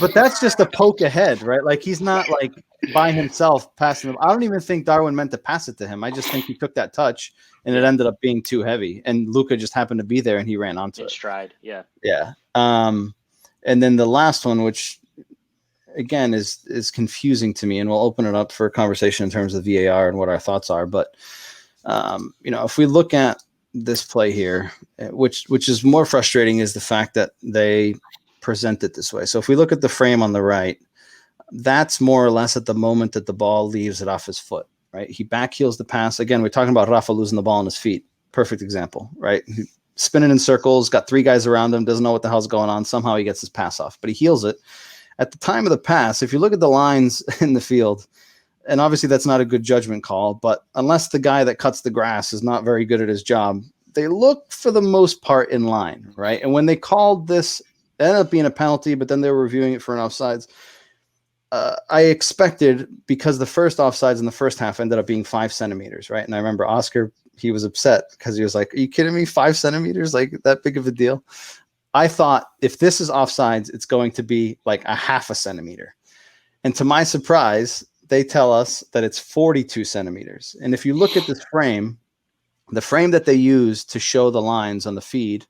that's just a poke ahead, right? Like he's not like by himself passing them. I don't even think Darwin meant to pass it to him. I just think he took that touch and it ended up being too heavy. And Luka just happened to be there and he ran onto it. Stride, yeah. Yeah. And then the last one, which again is confusing to me, and we'll open it up for a conversation in terms of VAR and what our thoughts are. But if we look at this play here, which is more frustrating, is the fact that they present it this way. So if we look at the frame on the right, that's more or less at the moment that the ball leaves it off his foot, right? He backheels the pass. Again, we're talking about Rafa losing the ball on his feet. Perfect example, right? Spinning in circles, got three guys around him, doesn't know what the hell's going on. Somehow he gets his pass off, but he heals it. At the time of the pass, if you look at the lines in the field, and obviously that's not a good judgment call, but unless the guy that cuts the grass is not very good at his job, they look for the most part in line, right? And when they called this, it ended up being a penalty, but then they were reviewing it for an offsides. I expected, because the first offsides in the first half ended up being 5 centimeters, right? And I remember Oscar, he was upset because he was like, are you kidding me? 5 centimeters? Like that big of a deal? I thought if this is offsides, it's going to be like a 0.5 centimeter. And to my surprise, they tell us that it's 42 centimeters. And if you look at this frame, the frame that they use to show the lines on the feed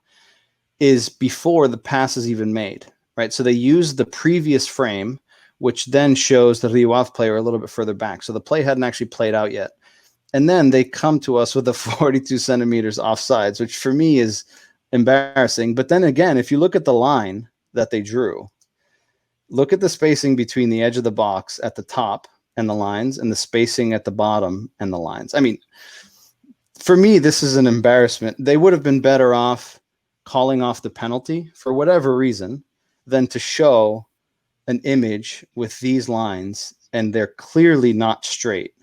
is before the pass is even made, right? So they use the previous frame, which then shows the Rio Ave player a little bit further back. So the play hadn't actually played out yet. And then they come to us with the 42 centimeters offsides, which for me is embarrassing. But then again, if you look at the line that they drew, look at the spacing between the edge of the box at the top and the lines and the spacing at the bottom and the lines. I mean, for me, this is an embarrassment. They would have been better off calling off the penalty for whatever reason than to show an image with these lines, and they're clearly not straight.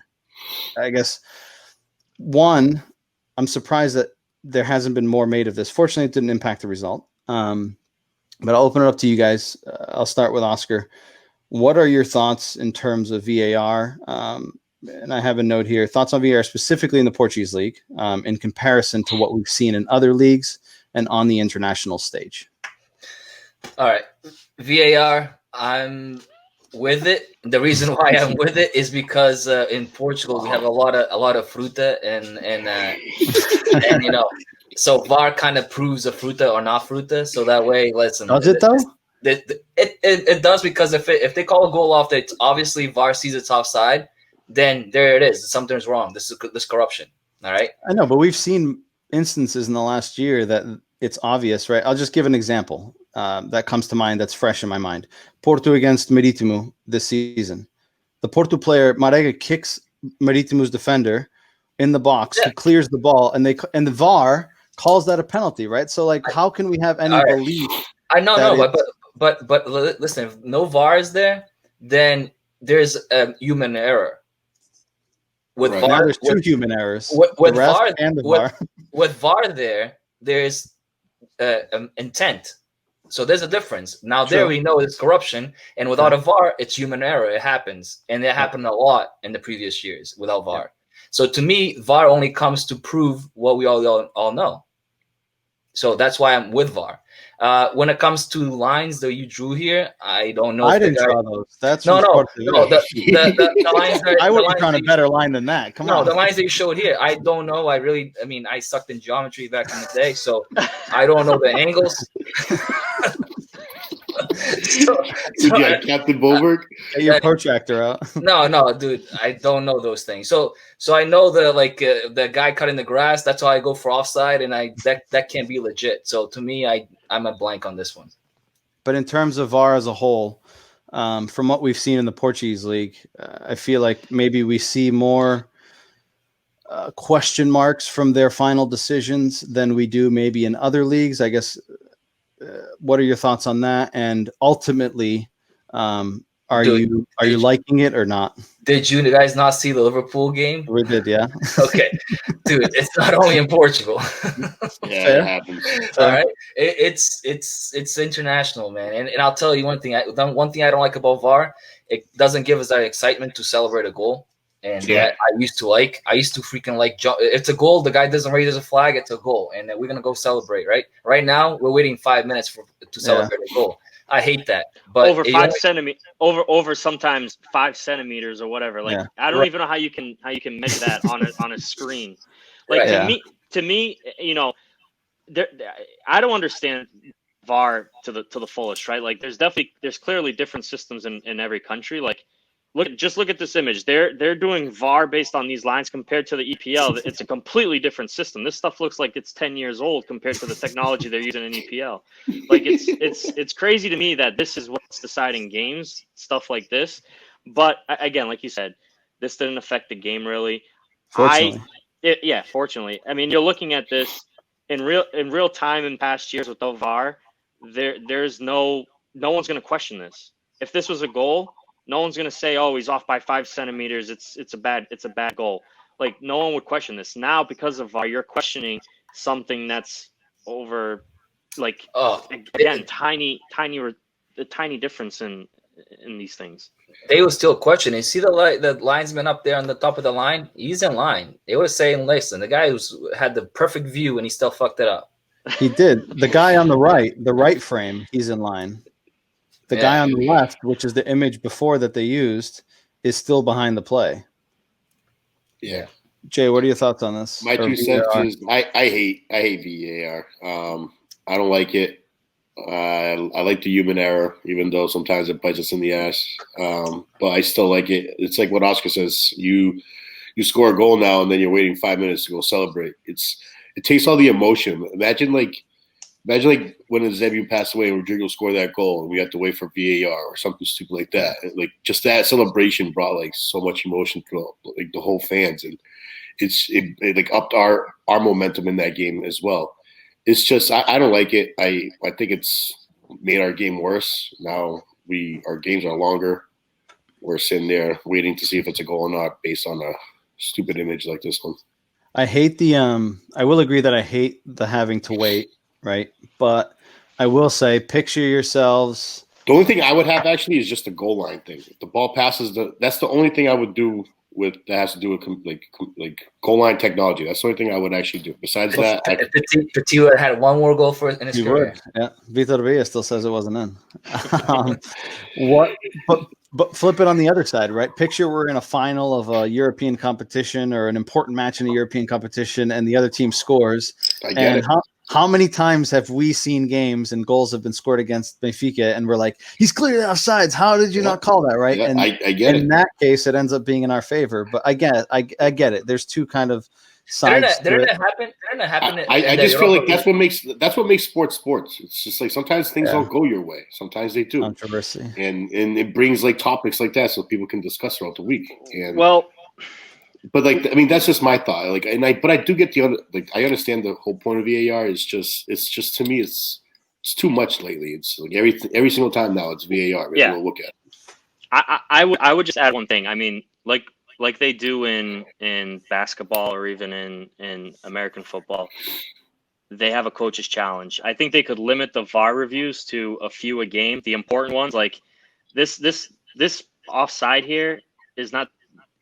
I guess, one, I'm surprised that there hasn't been more made of this. Fortunately, it didn't impact the result. But I'll open it up to you guys. I'll start with Oscar. What are your thoughts in terms of VAR? And I have a note here. Thoughts on VAR specifically in the Portuguese league in comparison to what we've seen in other leagues and on the international stage. All right. VAR, I'm with it. The reason why I'm with it is because in Portugal we have a lot of fruta and you know, so VAR kind of proves a fruta or not fruta. So that way, listen. Does it though? It does, because if they call a goal off that obviously VAR sees it's offside, then there it is. Something's wrong. This corruption. All right. I know, but we've seen instances in the last year that it's obvious, right? I'll just give an example that comes to mind that's fresh in my mind. Porto against Marítimo this season. The Porto player, Marega, kicks Marítimo's defender in the box, who clears the ball, and the VAR calls that a penalty, right? So, like, how can we have any belief? I know, but listen, if no VAR is there, then there's a human error. With right. VAR, now there's two human errors. With VAR and the VAR. With VAR there's intent. So there's a difference. Now there we know it's corruption, and without a VAR, it's human error. It happens, and it happened a lot in the previous years without VAR. Yeah. So to me, VAR only comes to prove what we all know. So that's why I'm with VAR. When it comes to lines that you drew here, I don't know. I didn't draw those. That's no. The lines are, I would have drawn a better line than that. Come on. The lines that you showed here, I don't know. I mean, I sucked in geometry back in the day, so I don't know the angles. Did you have Captain Boberg? Get your protractor out. No, dude, I don't know those things. So I know the guy cutting the grass. That's how I go for offside, and that can't be legit. So to me, I'm a blank on this one. But in terms of VAR as a whole, from what we've seen in the Portuguese league, I feel like maybe we see more question marks from their final decisions than we do maybe in other leagues. I guess. What are your thoughts on that? And ultimately, are you liking it or not? Did you guys not see the Liverpool game? We did, yeah. Okay, dude, it's not only in Portugal. Yeah, it happens. All right, it's international, man. And I'll tell you one thing. One thing I don't like about VAR, it doesn't give us that excitement to celebrate a goal. And I used to freaking like, if it's a goal, the guy doesn't raise a flag, it's a goal, and we're gonna go celebrate, right? Right now, we're waiting 5 minutes to celebrate a goal. I hate that. But over 5 centimeters, over sometimes 5 centimeters or whatever. Like I don't even know how you can measure that on a screen. Like to me, you know, I don't understand VAR to the fullest, right? Like there's clearly different systems in every country. Like. Look at this image. They're doing VAR based on these lines compared to the EPL. It's a completely different system. This stuff looks like it's 10 years old compared to the technology they're using in EPL. Like it's crazy to me that this is what's deciding games, stuff like this. But again, like you said, this didn't affect the game really. Fortunately. Fortunately. I mean, you're looking at this in real time in past years without VAR. There's no one's going to question this. If this was a goal, no one's gonna say, "Oh, he's off by 5 centimeters. It's a bad goal." Like no one would question this. Now because of VAR, you're questioning something that's over, like again, tiny difference in these things. They will still question it. See the linesman up there on the top of the line? He's in line. They were saying, "Listen, the guy who's had the perfect view and he still fucked it up." He did. The guy on the right frame, he's in line. The guy on the left, which is the image before that they used, is still behind the play. Yeah. Jay, what are your thoughts on this? My 2 cents is I hate VAR. I don't like it. I like the human error, even though sometimes it bites us in the ass. But I still like it. It's like what Oscar says. You score a goal now, and then you're waiting 5 minutes to go celebrate. It takes all the emotion. Imagine like Imagine like when Eusebio passed away, Rodrigo scored that goal, and we had to wait for VAR or something stupid like that. Like just that celebration brought like so much emotion to like the whole fans, and it like upped our momentum in that game as well. It's just I don't like it. I think it's made our game worse. Now our games are longer. We're sitting there waiting to see if it's a goal or not based on a stupid image like this one. I hate the I will agree that I hate the having to wait, right? But I will say, picture yourselves. The only thing I would have actually is just the goal line thing. If the ball passes that's the only thing I would do that has to do with like goal line technology. That's the only thing I would actually do. Besides that, if Petit had one more goal in his career. Yeah, Vitor Villa still says it wasn't in. But flip it on the other side, right? Picture we're in a final of a European competition or an important match in a European competition, and the other team scores. I get it. How many times have we seen games and goals have been scored against Benfica, and we're like, he's clearly offsides. How did you not call that, right? Yeah, and I get it. In that case, it ends up being in our favor. But I get it. There's two kind of sides. Didn't it happen? I just feel like that's what makes sports. It's just like sometimes things don't go your way. Sometimes they do. Controversy. And it brings like topics like that so people can discuss throughout the week. And but like I mean that's just my thought. Like but I do get the other like I understand the whole point of VAR is just to me it's too much lately. It's like every single time now it's VAR. Yeah. We'll look at it. I would just add one thing. I mean, like they do in basketball or even in American football, they have a coach's challenge. I think they could limit the VAR reviews to a few a game. The important ones, like this offside here is not.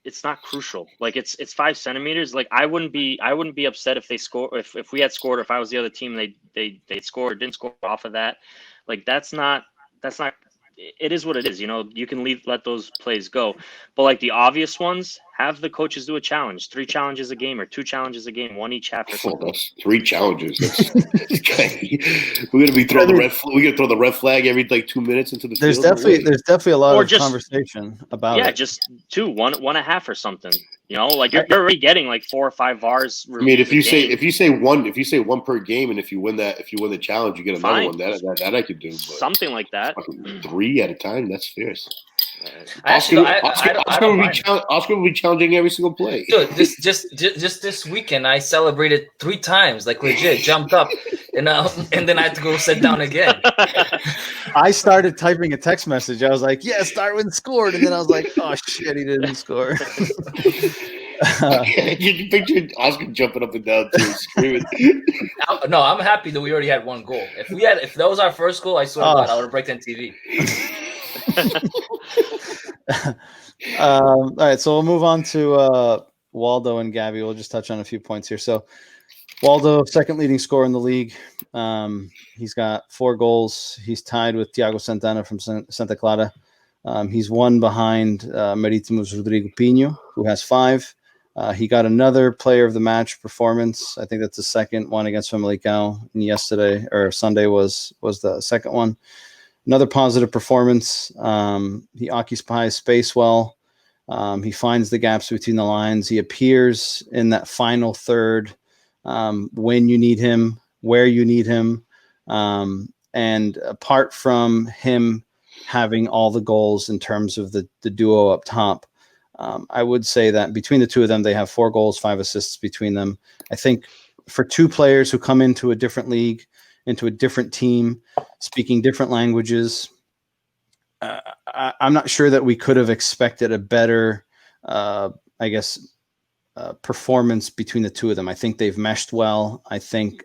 It's not crucial. Like it's 5 centimeters. Like I wouldn't be upset if they score if we had scored or if I was the other team and they scored or didn't score off of that. Like that's not. It is what it is. You know, you can let those plays go. But like the obvious ones, have the coaches do a challenge, 3 challenges a game or 2 challenges a game, 1 each half or something. That's 3 challenges. We're gonna be throwing the red. We're gonna throw the red flag every like 2 minutes into the there's field. There's definitely a lot of conversation about it. Yeah, just 2, 1.5 or something. You know, like you're already getting like 4 or 5 VARs. I mean, if you say one per game, and if you win the challenge, you get another one. That I could do. But something like that. 3 at a time. That's fierce. Oscar will be challenging every single play. Dude, just this weekend, I celebrated 3 times, like legit, jumped up, and then I had to go sit down again. I started typing a text message. I was like, "Yes, Darwin scored," and then I was like, "Oh shit, he didn't score." You pictured Oscar jumping up and down too, screaming. No, I'm happy that we already had 1 goal. If that was our first goal, I swear to God, I would have breaked on TV. All right, so we'll move on to Waldo and Gabby. We'll just touch on a few points here. So Waldo, second leading scorer in the league. He's got 4 goals. He's tied with Thiago Santana from Santa Clara. He's 1 behind Marítimo's Rodrigo Pinho, who has 5. He got another player of the match performance. I think that's the second one against Famalicão. And yesterday or Sunday was the second one. Another positive performance. He occupies space well. He finds the gaps between the lines. He appears in that final third when you need him, where you need him. And apart from him having all the goals in terms of the duo up top, I would say that between the two of them, they have 4 goals, 5 assists between them. I think for 2 players who come into a different league, into a different team, speaking different languages, I'm not sure that we could have expected a better, performance between the two of them. I think they've meshed well. I think,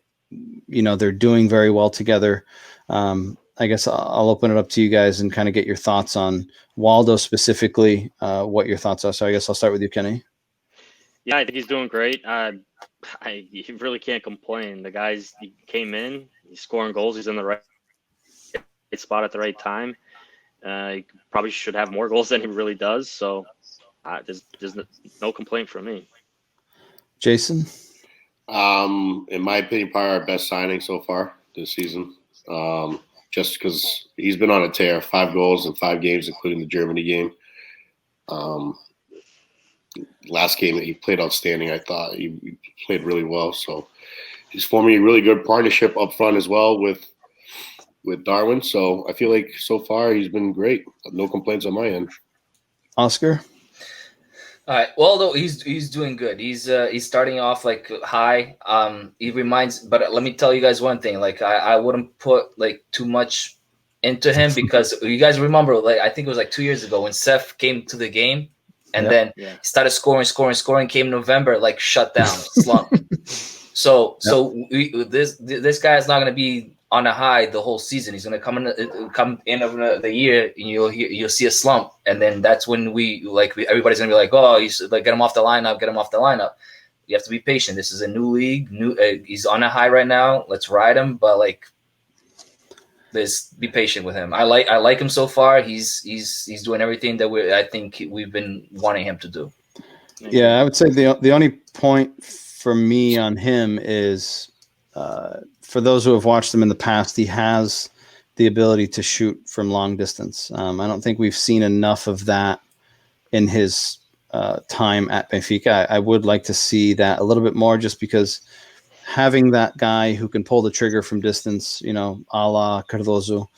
they're doing very well together. I guess I'll open it up to you guys and kind of get your thoughts on Waldo specifically, what your thoughts are. So I guess I'll start with you, Kenny. Yeah, I think he's doing great. You really can't complain. The guys, he came in, he's scoring goals. He's in the right spot at the right time. He probably should have more goals than he really does. So there's no complaint from me. Jason? In my opinion, probably our best signing so far this season. Just because he's been on a tear, 5 goals in 5 games, including the Germany game. Last game he played outstanding. I thought he played really well. So he's forming a really good partnership up front as well with Darwin. So I feel like so far he's been great. No complaints on my end. Oscar? All right. Well, though he's doing good. He's starting off like high. He reminds, but let me tell you guys one thing. Like I wouldn't put like too much into him because you guys remember, like I think it was like 2 years ago when Seth came to the game and then started scoring. Came November, like shut down, slump. So this guy is not going to be on a high the whole season. He's going to come in of the year, and you'll see a slump, and then that's when everybody's going to be like, oh, you should like get him off the lineup. You have to be patient. This is a new league. He's on a high right now. Let's ride him, but like, let's be patient with him. I like him so far. He's doing everything that I think we've been wanting him to do. Yeah, I would say the only point for me on him is for those who have watched him in the past, he has the ability to shoot from long distance. I don't think we've seen enough of that in his time at Benfica. I would like to see that a little bit more, just because having that guy who can pull the trigger from distance, a la Cardozo,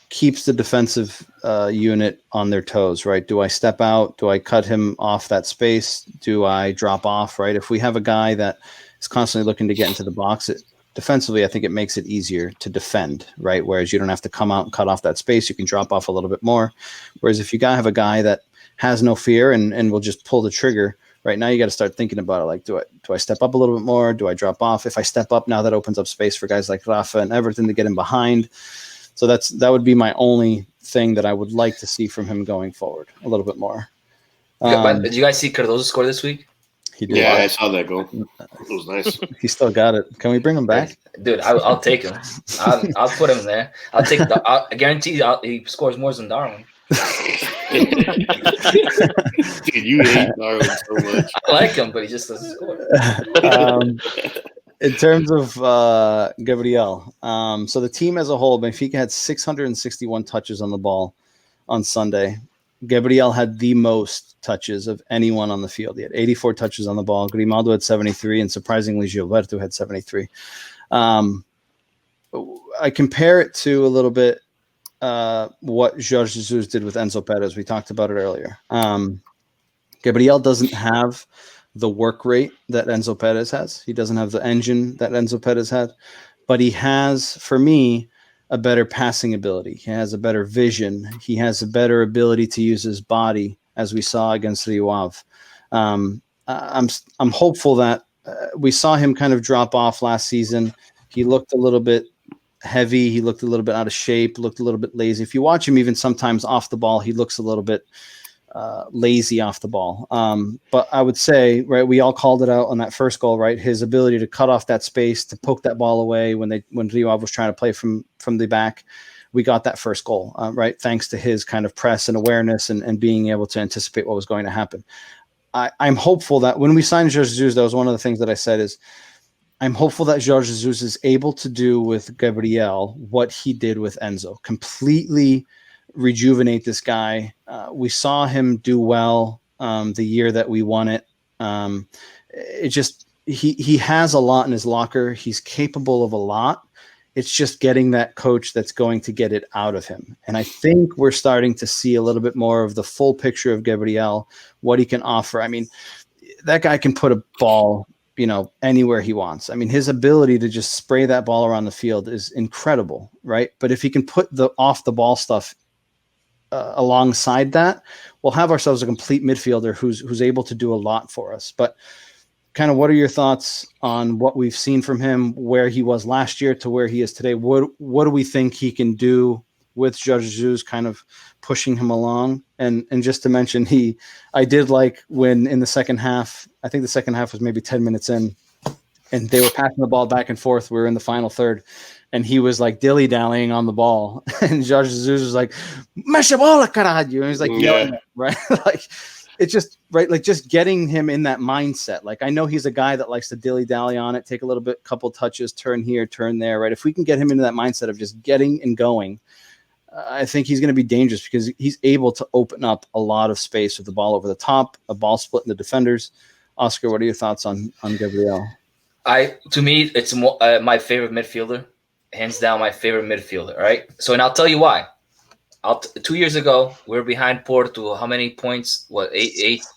keeps the defensive unit on their toes, right? Do I step out? Do I cut him off that space? Do I drop off, right? If we have a guy that is constantly looking to get into the box, defensively, I think it makes it easier to defend, right? Whereas you don't have to come out and cut off that space. You can drop off a little bit more. Whereas if you have a guy that has no fear and will just pull the trigger, right now you got to start thinking about it. Like, do I step up a little bit more? Do I drop off? If I step up now, that opens up space for guys like Rafa and Everton to get in behind. So that would be my only thing that I would like to see from him going forward a little bit more. Did you guys see Cardozo score this week? He did. Yeah, I saw that goal. It was nice. He still got it. Can we bring him back? Dude, I'll take him. I'll put him there. I guarantee he scores more than Darwin. Dude, you hate Darwin so much. I like him, but he just doesn't score. In terms of Gabriel, so the team as a whole, Benfica had 661 touches on the ball on Sunday. Gabriel had the most touches of anyone on the field. He had 84 touches on the ball. Grimaldo had 73, and surprisingly, Gilberto had 73. I compare it to a little bit what Jorge Jesus did with Enzo Perez. We talked about it earlier. Gabriel doesn't have the work rate that Enzo Perez has. He doesn't have the engine that Enzo Perez had, but he has, for me, a better passing ability. He has a better vision. He has a better ability to use his body, as we saw against Rio Ave. I'm hopeful that we saw him kind of drop off last season. He looked a little bit heavy. He looked a little bit out of shape, looked a little bit lazy. If you watch him even sometimes off the ball, he looks a little bit lazy off the ball. But I would say, right, we all called it out on that first goal, right? His ability to cut off that space, to poke that ball away when Rio Ave was trying to play from the back. We got that first goal, right? Thanks to his kind of press and awareness and being able to anticipate what was going to happen. I'm hopeful that when we signed Jorge Jesus, that was one of the things that I said is, I'm hopeful that Jorge Jesus is able to do with Gabriel what he did with Enzo, completely rejuvenate this guy. We saw him do well the year that we won it. He has a lot in his locker. He's capable of a lot. It's just getting that coach that's going to get it out of him. And I think we're starting to see a little bit more of the full picture of Gabriel, what he can offer. I mean, that guy can put a ball, anywhere he wants. I mean, his ability to just spray that ball around the field is incredible, right? But if he can put the off the ball stuff alongside that, we'll have ourselves a complete midfielder who's able to do a lot for us. But kind of what are your thoughts on what we've seen from him, where he was last year to where he is today? What do we think he can do with Jorge Jesus kind of pushing him along? And just to mention, I did like when in the second half, I think the second half was maybe 10 minutes in, and they were passing the ball back and forth. We were in the final third, and he was like dilly-dallying on the ball. And Jorge Jesus was like, "Mexe bola, caralho." And he's like, yeah, right? Like, it's just right, like just getting him in that mindset. Like, I know he's a guy that likes to dilly-dally on it, take a little bit, couple touches, turn here, turn there, right? If we can get him into that mindset of just getting and going, I think he's going to be dangerous because he's able to open up a lot of space with the ball over the top, a ball split in the defenders. Oscar, what are your thoughts on Gabriel? To me, it's my favorite midfielder, hands down my favorite midfielder. Right. So, and I'll tell you why. 2 years ago, we were behind Porto. How many points? What,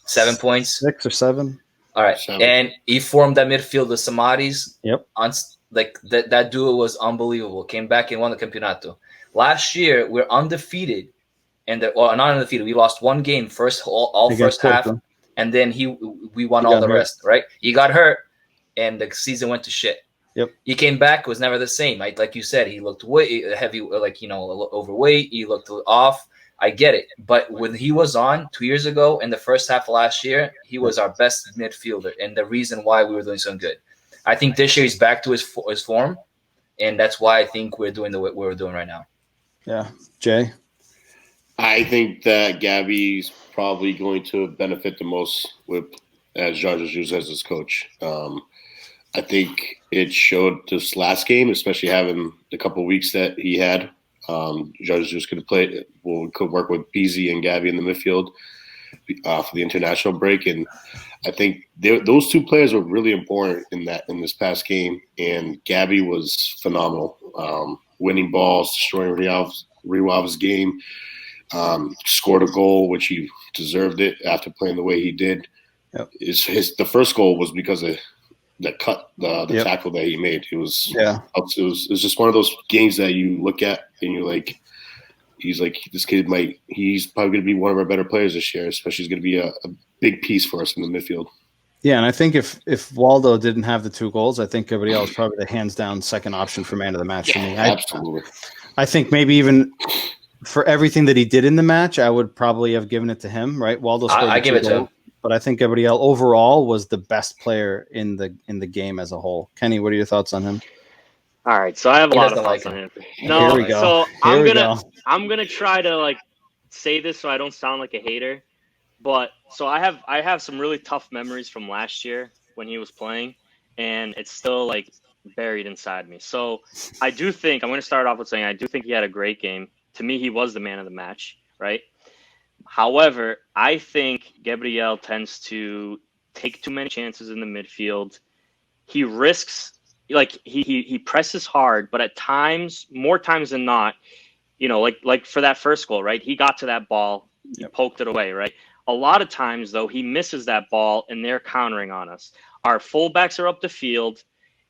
7 points? 6 or 7. All right. 7. And he formed that midfield with Samaris. Yep. Like that duo was unbelievable. Came back and won the Campeonato. Last year, we're undefeated. Not undefeated. We lost one game all first half. Porto. And then we won all the rest, right? He got hurt, and the season went to shit. Yep. He came back, was never the same. Like you said, he looked heavy, overweight. He looked off. I get it. But when he was on 2 years ago in the first half of last year, he was our best midfielder, and the reason why we were doing so good. I think this year he's back to his form, and that's why I think we're doing what we're doing right now. Yeah. Jay? I think that Gabby's probably going to benefit the most as Jorge Jesus as his coach. I think it showed this last game, especially having the couple of weeks that he had. Jorge Jesus could work with Pizzi and Gabby in the midfield for the international break, and I think those two players were really important in this past game. And Gabby was phenomenal, winning balls, destroying Rio Ave's game. Scored a goal, which he deserved it after playing the way he did. Yep. The first goal was because of the tackle that he made. It was just one of those games that you look at and you're like, he's probably going to be one of our better players this year, especially he's going to be a big piece for us in the midfield. Yeah, and I think if Waldo didn't have the 2 goals, I think Gabriel is probably the hands down second option for man of the match. Yeah, absolutely. I think maybe even for everything that he did in the match, I would probably have given it to him, right? Waldo scored I give it to him. But I think Gabriel overall was the best player in the game as a whole. Kenny, what are your thoughts on him? All right, so I have a lot of thoughts on him. No, Here we go. So I'm gonna try to say this so I don't sound like a hater. But so I have some really tough memories from last year when he was playing, and it's still buried inside me. So I do think I'm gonna start off with saying I do think he had a great game. To me, he was the man of the match, right? However, I think Gabriel tends to take too many chances in the midfield. He risks, he presses hard, but at times, more times than not, like for that first goal, right? He got to that ball, he poked it away, right? A lot of times, though, he misses that ball and they're countering on us. Our fullbacks are up the field,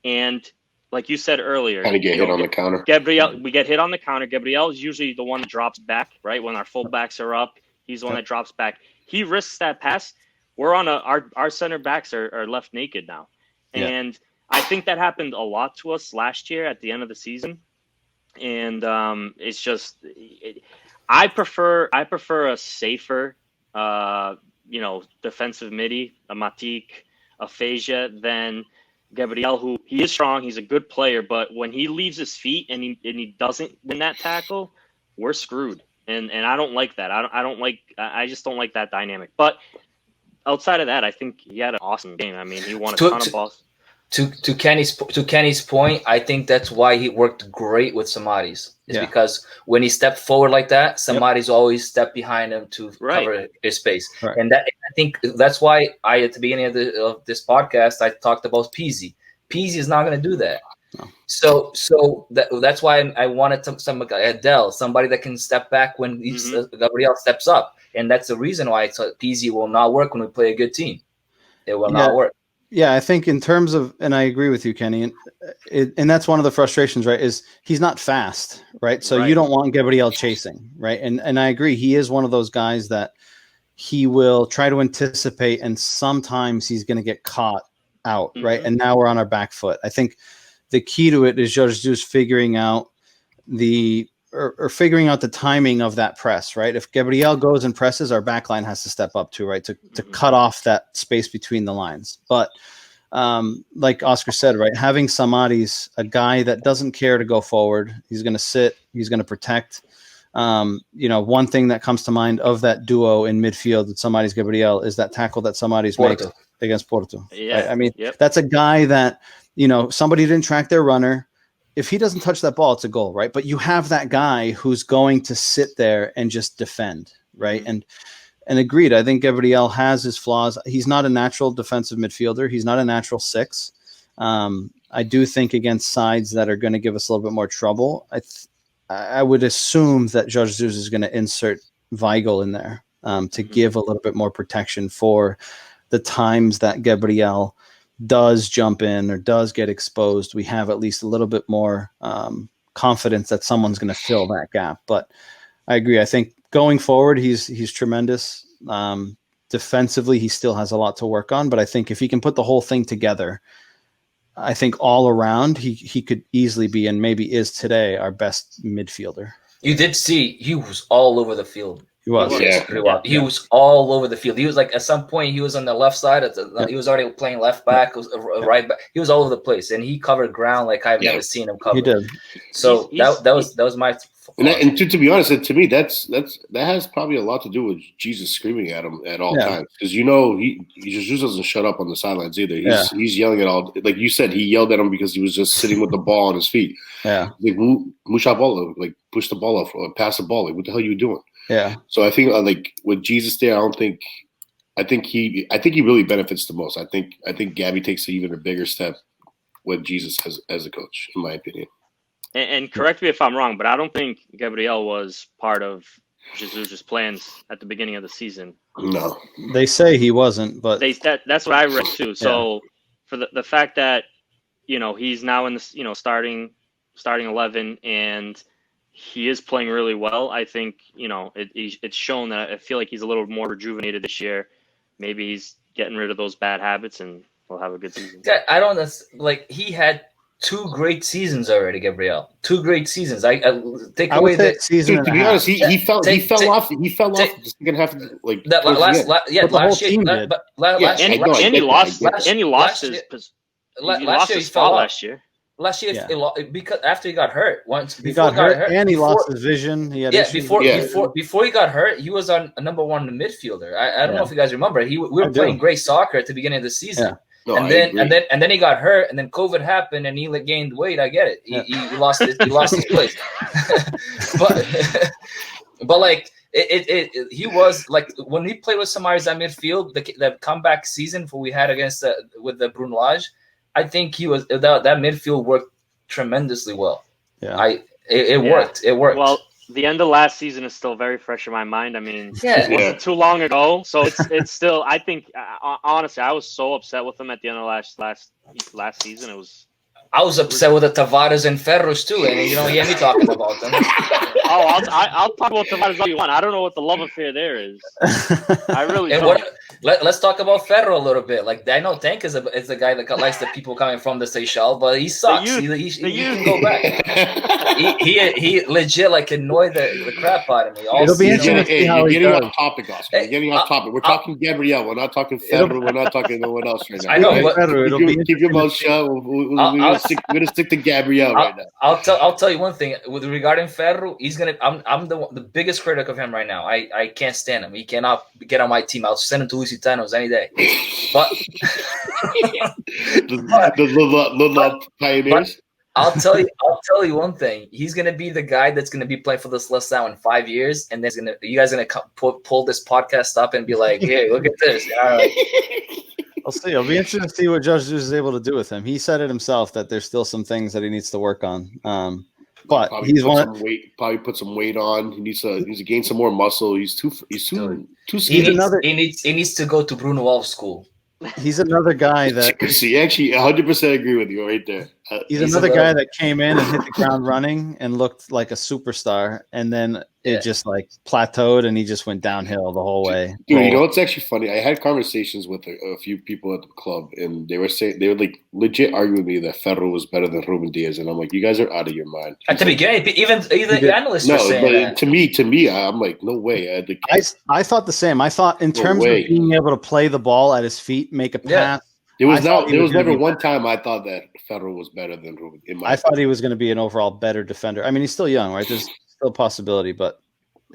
and like you said earlier, kind of get hit on the counter. We get hit on the counter. Gabriel is usually the one that drops back, right? When our fullbacks are up, he's the one that drops back. He risks that pass. We're on our center backs are left naked now. And I think that happened a lot to us last year at the end of the season. And it's just I prefer a safer defensive midi, a Matic, a Feja than Gabriel, who he is strong, he's a good player, but when he leaves his feet and he doesn't win that tackle, we're screwed. And I don't like that. I just don't like that dynamic. But outside of that, I think he had an awesome game. I mean, he won a ton of balls. To Kenny's point, I think that's why he worked great with Samaris. Because when he stepped forward like that, Samaris always stepped behind him to cover his space. Right. And I think that's why at the beginning of this podcast, I talked about Pizzi. Pizzi is not going to do that. No. So that's why I wanted Adele, somebody that can step back when Gabriel steps up. And that's the reason why I thought Pizzi will not work when we play a good team. It will not work. Yeah, I think in terms of, and I agree with you, Kenny, and that's one of the frustrations, right, is he's not fast, right? So you don't want Gabriel chasing, right? And I agree, he is one of those guys that he will try to anticipate, and sometimes he's going to get caught out, right? And now we're on our back foot. I think the key to it is Jorge Jesus figuring out figuring out the timing of that press, right? If Gabriel goes and presses, our back line has to step up too, right? To cut off that space between the lines. But like Oscar said, right, having Samaris, a guy that doesn't care to go forward, he's going to sit, he's going to protect. One thing that comes to mind of that duo in midfield with Samaris Gabriel is that tackle that Samaris makes against Porto. Yeah, right? I mean, that's a guy that, somebody didn't track their runner. If he doesn't touch that ball, it's a goal, right? But you have that guy who's going to sit there and just defend, right? And agreed, I think Gabriel has his flaws. He's not a natural defensive midfielder. He's not a natural 6. I do think against sides that are going to give us a little bit more trouble, I would assume that Jorge Jesus is going to insert Weigl in there to give a little bit more protection for the times that Gabriel does jump in or does get exposed. We have at least a little bit more confidence that someone's going to fill that gap. But I agree. I think going forward, he's tremendous. Defensively, he still has a lot to work on. But I think if he can put the whole thing together, I think all around he could easily be, and maybe is today, our best midfielder. You did see he was all over the field. He was. He was all over the field. He was like, at some point he was on the left side. He was already playing left back, right back. He was all over the place, and he covered ground like I've never seen him cover. He did. So that was my. And to be honest, to me, that has probably a lot to do with Jesus screaming at him at all times, because he just doesn't shut up on the sidelines either. He's yelling at all. Like you said, he yelled at him because he was just sitting with the ball on his feet. Yeah, like musha like push the ball off or pass the ball. Like what the hell are you doing? Yeah. So I think like with Jesus there, I think he really benefits the most. I think Gabby takes even a bigger step with Jesus as a coach, in my opinion. And correct me if I'm wrong, but I don't think Gabriel was part of Jesus' plans at the beginning of the season. No, they say he wasn't, but that's what I read too. So for the fact that he's now in the starting 11 and he is playing really well, I think it's shown that I feel like he's a little more rejuvenated this year. Maybe he's getting rid of those bad habits and we'll have a good season. Yeah, I don't like he had 2 great seasons already, Gabriel. 2 great seasons. I take away that season. Dude, to be honest, he fell off. He fell off the second half. Like that last year, he lost his spot last year. Last year, because after he got hurt, he got hurt and he lost his vision. He had before he got hurt, he was on number 1 midfielder. I don't know if you guys remember. We were playing great soccer at the beginning of the season. Yeah. No, and then he got hurt, and then COVID happened, and he gained weight. I get it. He lost his place. but like he was like when we played with Samaris at midfield, the comeback season we had against with the Brunelage, I think he was that midfield worked tremendously well. Yeah, it worked. It worked. Well, the end of last season is still very fresh in my mind. I mean, it wasn't too long ago, so it's still. I think honestly, I was so upset with him at the end of last season. I was upset with the Tavares and Ferros too, and you hear me talking about them. I'll talk about Tavares all you want. I don't know what the love affair there is. I really don't. Let's talk about Ferro a little bit. Like I know Tank is a guy that likes the people coming from the Seychelles, but he sucks. He can go back. he legit annoyed the crap out of me. It'll be interesting to see how you're getting off topic, Oscar. You're getting off topic. We're talking Gabriel. We're not talking Ferro. We're not talking no one else right now. I know, but keep your mouth shut. We're gonna stick to Gabriel right now. I'll tell you one thing regarding Ferro. I'm the biggest critic of him right now. I can't stand him. He cannot get on my team. I'll send him to Lusitanos any day. But the Pioneers. I'll tell you one thing. He's gonna be the guy that's gonna be playing for this LaSalle in 5 years, and then you guys are gonna pull this podcast up and be like, "Hey, look at this." I'll see. It'll be interesting to see what Judge Jesus is able to do with him. He said it himself that there's still some things that he needs to work on. But probably put some weight on. He needs to gain some more muscle. He's too skinny. He needs to go to Bruno Wolf school. He's another guy that see, actually 100% agree with you right there. He's another guy that came in and hit the ground running and looked like a superstar, and then it just plateaued and he just went downhill the whole way. Dude, you know what's actually funny? I had conversations with a few people at the club, and they were legit arguing with me that Ferro was better than Ruben Diaz, and I'm like, you guys are out of your mind. At the beginning, even the analysts were saying that. To me, I'm like, no way. I thought the same. I thought in terms of being able to play the ball at his feet, make a pass. There was never one time I thought that Ferro was better than Ruben. I thought he was going to be an overall better defender. I mean, he's still young, right? There's still a possibility, but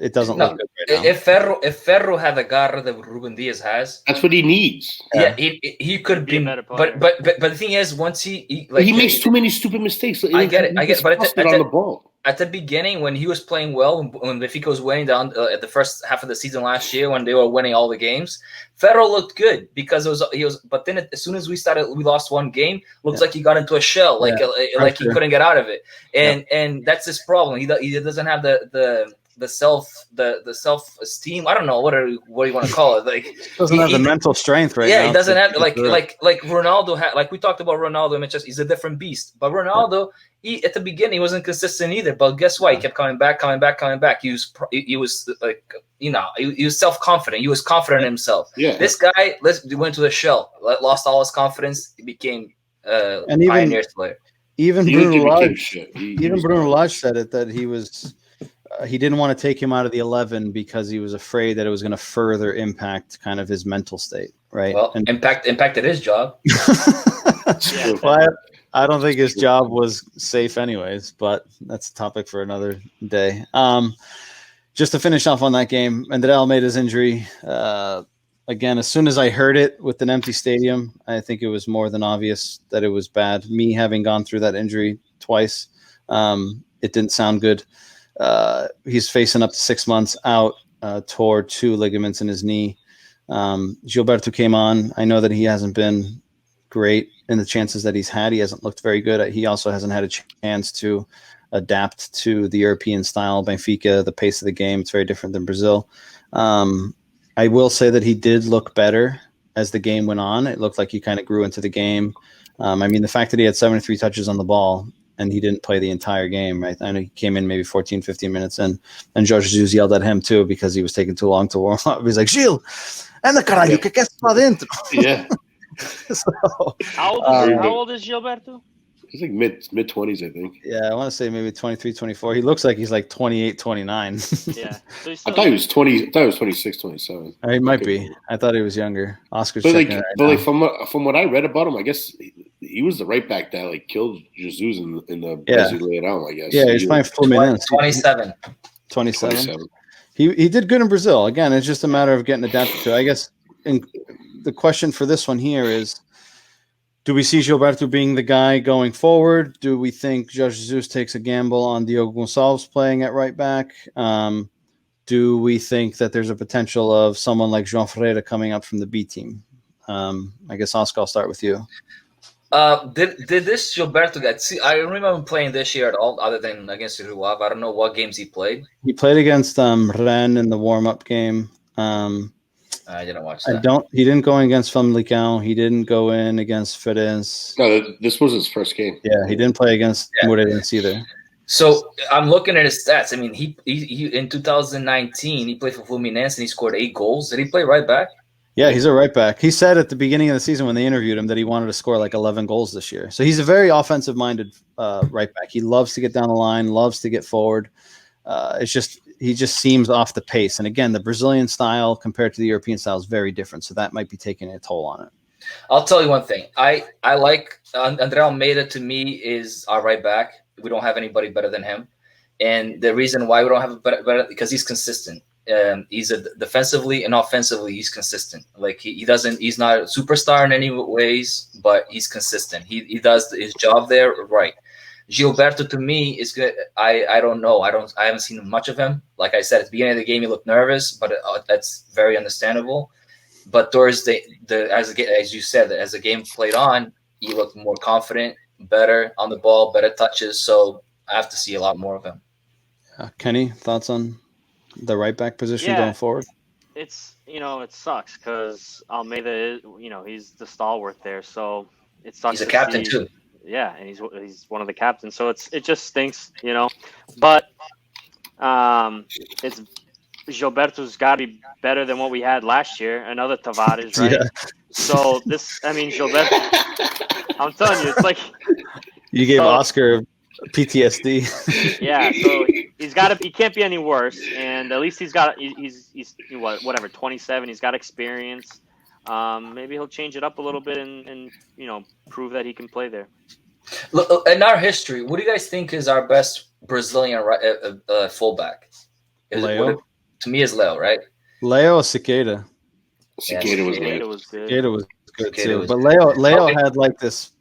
it doesn't No, look good right now. If Ferro had the garra that Ruben Diaz has, That's what he needs. yeah, he could Be a be better player. but the thing is, once he But he makes too many stupid mistakes. I get it. But on the ball. at the beginning, when he was playing well, when Benfica was winning down at the first half of the season last year, when they were winning all the games, Ferro looked good because he was. But then as soon as we lost one game. Looks like he got into a shell, like he couldn't get out of it, and that's his problem. He doesn't have the self-esteem. I don't know what do you want to call it. Like doesn't have the mental strength right now. Yeah, he doesn't have like Ronaldo had. Like we talked about Ronaldo in Manchester, he's a different beast. But Ronaldo, at the beginning he wasn't consistent either. But guess what? He kept coming back. He was like he was self-confident. He was confident in himself. Yeah. This guy went to the shell, lost all his confidence. He became pioneer player. Even Bruno Lage said it that he was. He didn't want to take him out of the 11 because he was afraid that it was going to further impact kind of his mental state, right? Well, impacted his job. Well, I don't think his job was safe anyways, but that's a topic for another day. Just to finish off on that game, André Almeida's injury, again, as soon as I heard it with an empty stadium, I think it was more than obvious that it was bad. Me having gone through that injury twice, it didn't sound good. He's facing up to 6 months out, tore 2 ligaments in his knee. Gilberto came on. I know that he hasn't been great in the chances that he's had. He hasn't looked very good. He also hasn't had a chance to adapt to the European style, Benfica, the pace of the game. It's very different than Brazil. I will say that he did look better as the game went on. It looked like he kind of grew into the game. I mean, the fact that he had 73 touches on the ball and he didn't play the entire game, right? I know he came in maybe 14, 15 minutes in, and Jorge Jesus yelled at him too because he was taking too long to warm up. He's like, Gil, anda caralho, que quer lá dentro? Yeah. So, how old is Gilberto? He's like mid-20s, I think. Yeah, I want to say maybe 23, 24. He looks like he's like 28, 29. Yeah. So I thought he was 20. I thought he was 26, 27. He might be. I thought he was younger. Oscar's But checking like, it right now. from what I read about him, I guess he was the right back that like killed Jesus in the Brazilian round. I guess. Yeah, he's playing Fluminense. 27. 27. He did good in Brazil. Again, it's just a matter of getting adapted to it. I guess the question for this one here is, do we see Gilberto being the guy going forward? Do we think Jorge Jesus takes a gamble on Diogo Gonçalves playing at right back? Do we think that there's a potential of someone like João Ferreira coming up from the B team? I guess, Oscar, I'll start with you. Did this Gilberto guy? See, I don't remember him playing this year at all, other than against Rio Ave. I don't know what games he played. He played against Rennes in the warm-up game. I didn't watch that. He didn't go in against Famalicão. He didn't go in against Ferenc. No, this was his first game. Yeah, he didn't play against Moreirense either. So I'm looking at his stats. I mean, he in 2019 he played for Fluminense and he scored 8 goals. Did he play right back? Yeah, he's a right back. He said at the beginning of the season when they interviewed him that he wanted to score like 11 goals this year. So he's a very offensive-minded right back. He loves to get down the line, loves to get forward. He just seems off the pace. And again, the Brazilian style compared to the European style is very different. So that might be taking a toll on it. I'll tell you one thing. I like André Almeida. To me, is our right back. We don't have anybody better than him. And the reason why we don't have a better because he's consistent. He's defensively and offensively, he's consistent. Like he's not a superstar in any ways, but he's consistent. He does his job there right. Gilberto to me is good. I don't know. I haven't seen much of him. Like I said at the beginning of the game, he looked nervous, but that's very understandable. But towards as you said, as the game played on, he looked more confident, better on the ball, better touches. So I have to see a lot more of him. Kenny, thoughts on the right back position going forward? It's it sucks because Almeida is he's the stalwart there, so it sucks. He's a captain too. Yeah, and he's one of the captains, so it just stinks, But it's Gilberto's got to be better than what we had last year. Another Tavares, right? Yeah. So Gilberto, I'm telling you, it's like you gave Oscar PTSD. Yeah, so he can't be any worse, and at least he's 27. He's got experience. Maybe he'll change it up a little bit and prove that he can play there. Look, in our history, what do you guys think is our best Brazilian fullback? Leo. To me, is Leo, right? Leo or Cicada? Cicada was Cicada good. was good. Cicada was good Cicada too. was But good. Leo had like this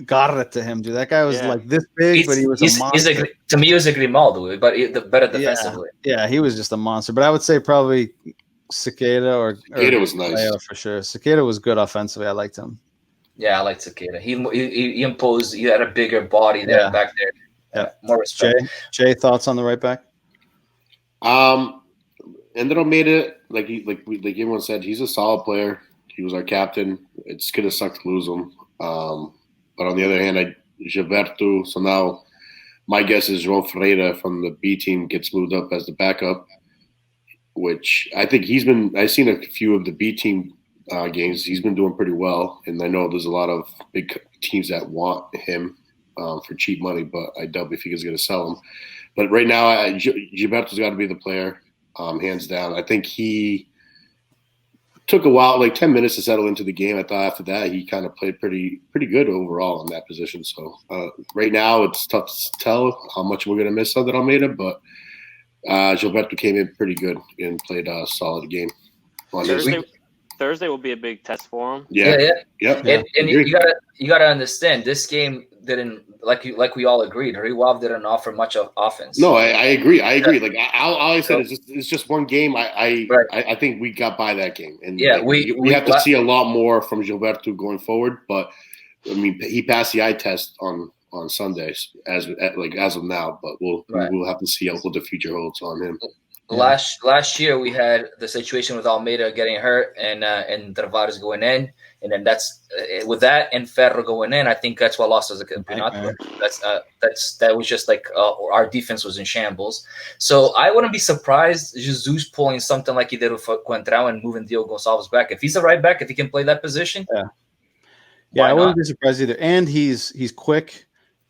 garra to him, dude. That guy was Yeah. like this big, but he was a monster. To me, he was a Grimaldo, but the better defensively. Yeah, he was just a monster. But I would say probably Cicada or Cicada was nice. Leo for sure. Cicada was good offensively. I liked him. Yeah, I like Cicada. He imposed. He had a bigger body there back there. More respect. Jay, thoughts on the right back? André Almeida, like everyone said, he's a solid player. He was our captain. It's gonna suck to lose him. But on the other hand, Gilberto. So now, my guess is João Ferreira from the B team gets moved up as the backup, which I think I've seen a few of the B team games. He's been doing pretty well, and I know there's a lot of big teams that want him for cheap money, but I doubt Benfica's going to sell him. But right now, Gilberto's got to be the player, hands down. I think he took a while, like 10 minutes to settle into the game. I thought after that he kind of played pretty good overall in that position. So right now it's tough to tell how much we're going to miss André Almeida, but Gilberto came in pretty good and played a solid game. Thursday will be a big test for him. Yeah. And you gotta understand, this game didn't, like we all agreed, Rio Ave didn't offer much of offense. No, I agree. Like all I said is it's just one game. I think we got by that game, and we have to see a lot more from Gilberto going forward. But I mean, he passed the eye test on Sundays as of now. But we'll have to see what the future holds on him. Last year we had the situation with Almeida getting hurt and Tavares going in, and then that's with that and Ferro going in. I think that's what lost us the campeonato. That was just like our defense was in shambles. So I wouldn't be surprised Jesus pulling something like he did with Coentrão and moving Diogo Gonçalves back. If he's a right back, if he can play that position, I wouldn't be surprised either. And he's quick.